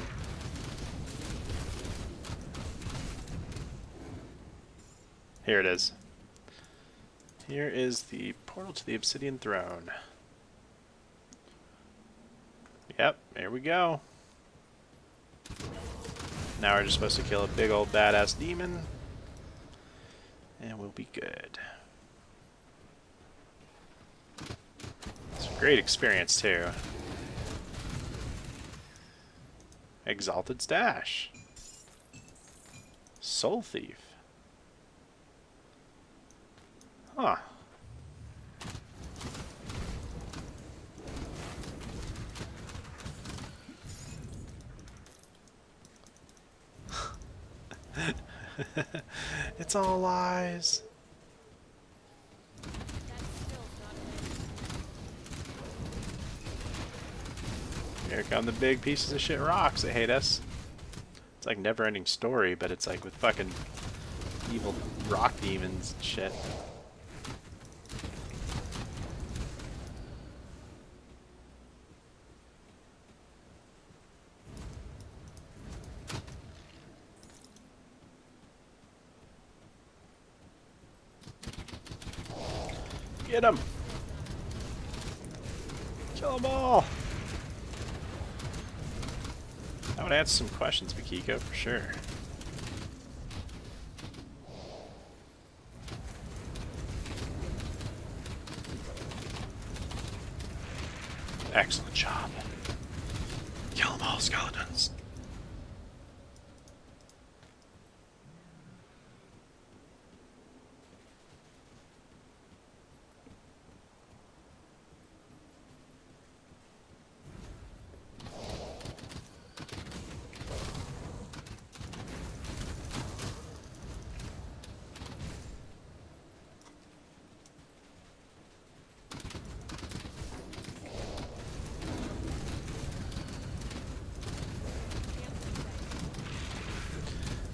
Here it is. Here is the portal to the Obsidian Throne. Yep, here we go. Now we're just supposed to kill a big old badass demon. And we'll be good. It's a great experience, too. Exalted Stash. Soul Thief. Huh. It's all lies. Here come the big pieces of shit rocks that hate us. It's like never-ending story, but it's like with fucking evil rock demons and shit. Get him! Kill them all! That would answer some questions, Mikiko, for sure. Excellent job. Kill them all, skeletons.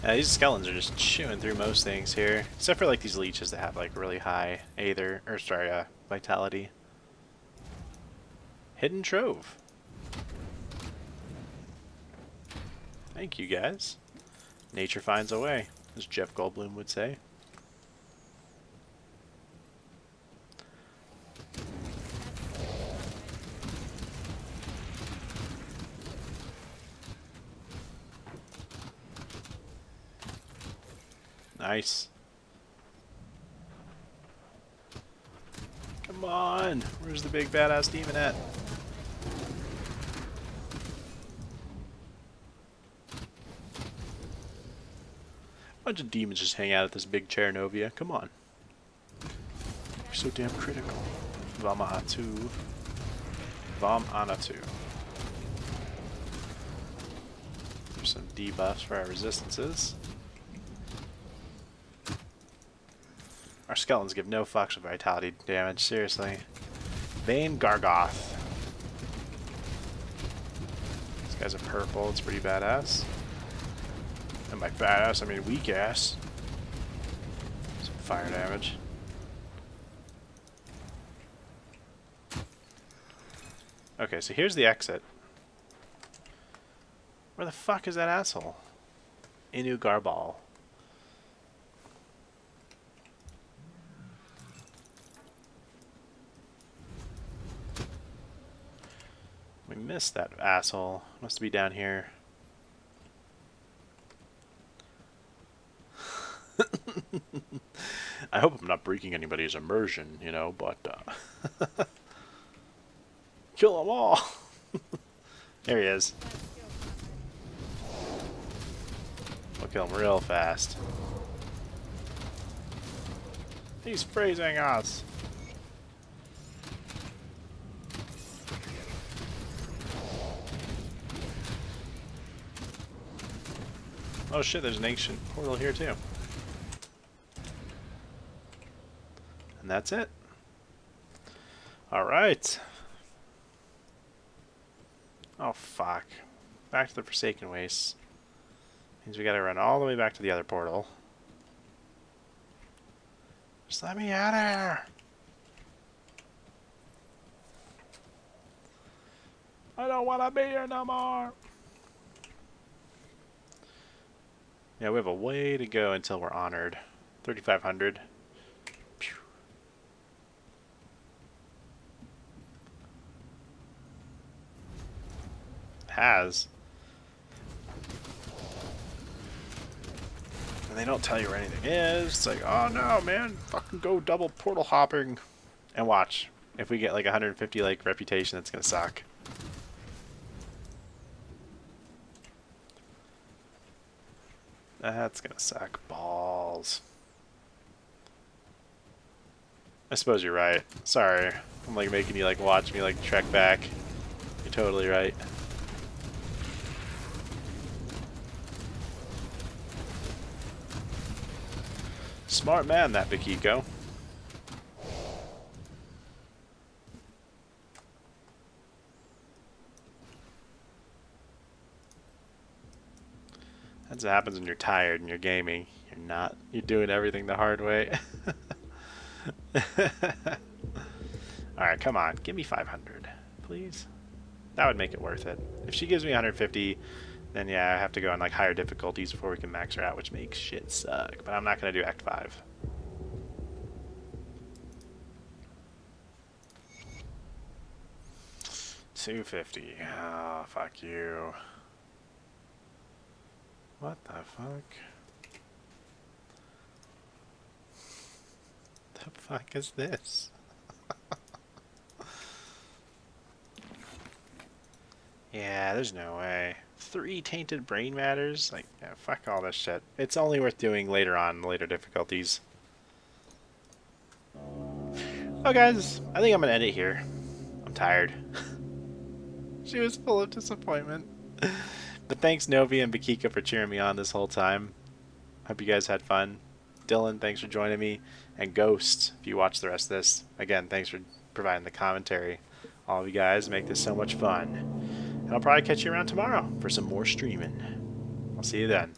These skeletons are just chewing through most things here, except for like these leeches that have like really high vitality. Hidden Trove. Thank you guys. Nature finds a way, as Jeff Goldblum would say. Nice. Come on! Where's the big badass demon at? Bunch of demons just hang out at this big Chernovia. Come on. You're so damn critical. Vamahatu. Vam-Anatu. There's some debuffs for our resistances. Our skeletons give no fucks with vitality damage, seriously. Vane Gargoth. This guy's a purple. It's pretty badass. And by badass, I mean weak ass. Some fire damage. Okay, so here's the exit. Where the fuck is that asshole? Inu Garbal. We missed that asshole. Must be down here. I hope I'm not breaking anybody's immersion, you know, but kill them all. There he is. We'll kill him real fast. He's freezing us. Oh shit, there's an ancient portal here too. And that's it. Alright. Oh fuck. Back to the Forsaken Wastes. Means we gotta run all the way back to the other portal. Just let me out of here! I don't wanna be here no more! Yeah, we have a way to go until we're honored. 3,500. Phew. Has. And they don't tell you where anything is. It's like, oh no, man, fucking go double portal hopping. And watch. If we get like 150 like reputation, that's gonna suck. That's gonna suck balls. I suppose you're right. Sorry. I'm like making you like watch me like trek back. You're totally right. Smart man, that Vikiko. That's what happens when you're tired and you're gaming. You're not. You're doing everything the hard way. Alright, come on. Give me 500, please. That would make it worth it. If she gives me 150, then yeah, I have to go on like higher difficulties before we can max her out, which makes shit suck. But I'm not going to do Act 5. $250. Oh, fuck you. What the fuck? The fuck is this? Yeah, there's no way. 3 tainted brain matters? Like, yeah, fuck all this shit. It's only worth doing later on, later difficulties. Oh, guys, I think I'm gonna end it here. I'm tired. She was full of disappointment. But thanks, Novi and Bakika, for cheering me on this whole time. Hope you guys had fun. Dylan, thanks for joining me. And Ghost, if you watch the rest of this, again, thanks for providing the commentary. All of you guys make this so much fun. And I'll probably catch you around tomorrow for some more streaming. I'll see you then.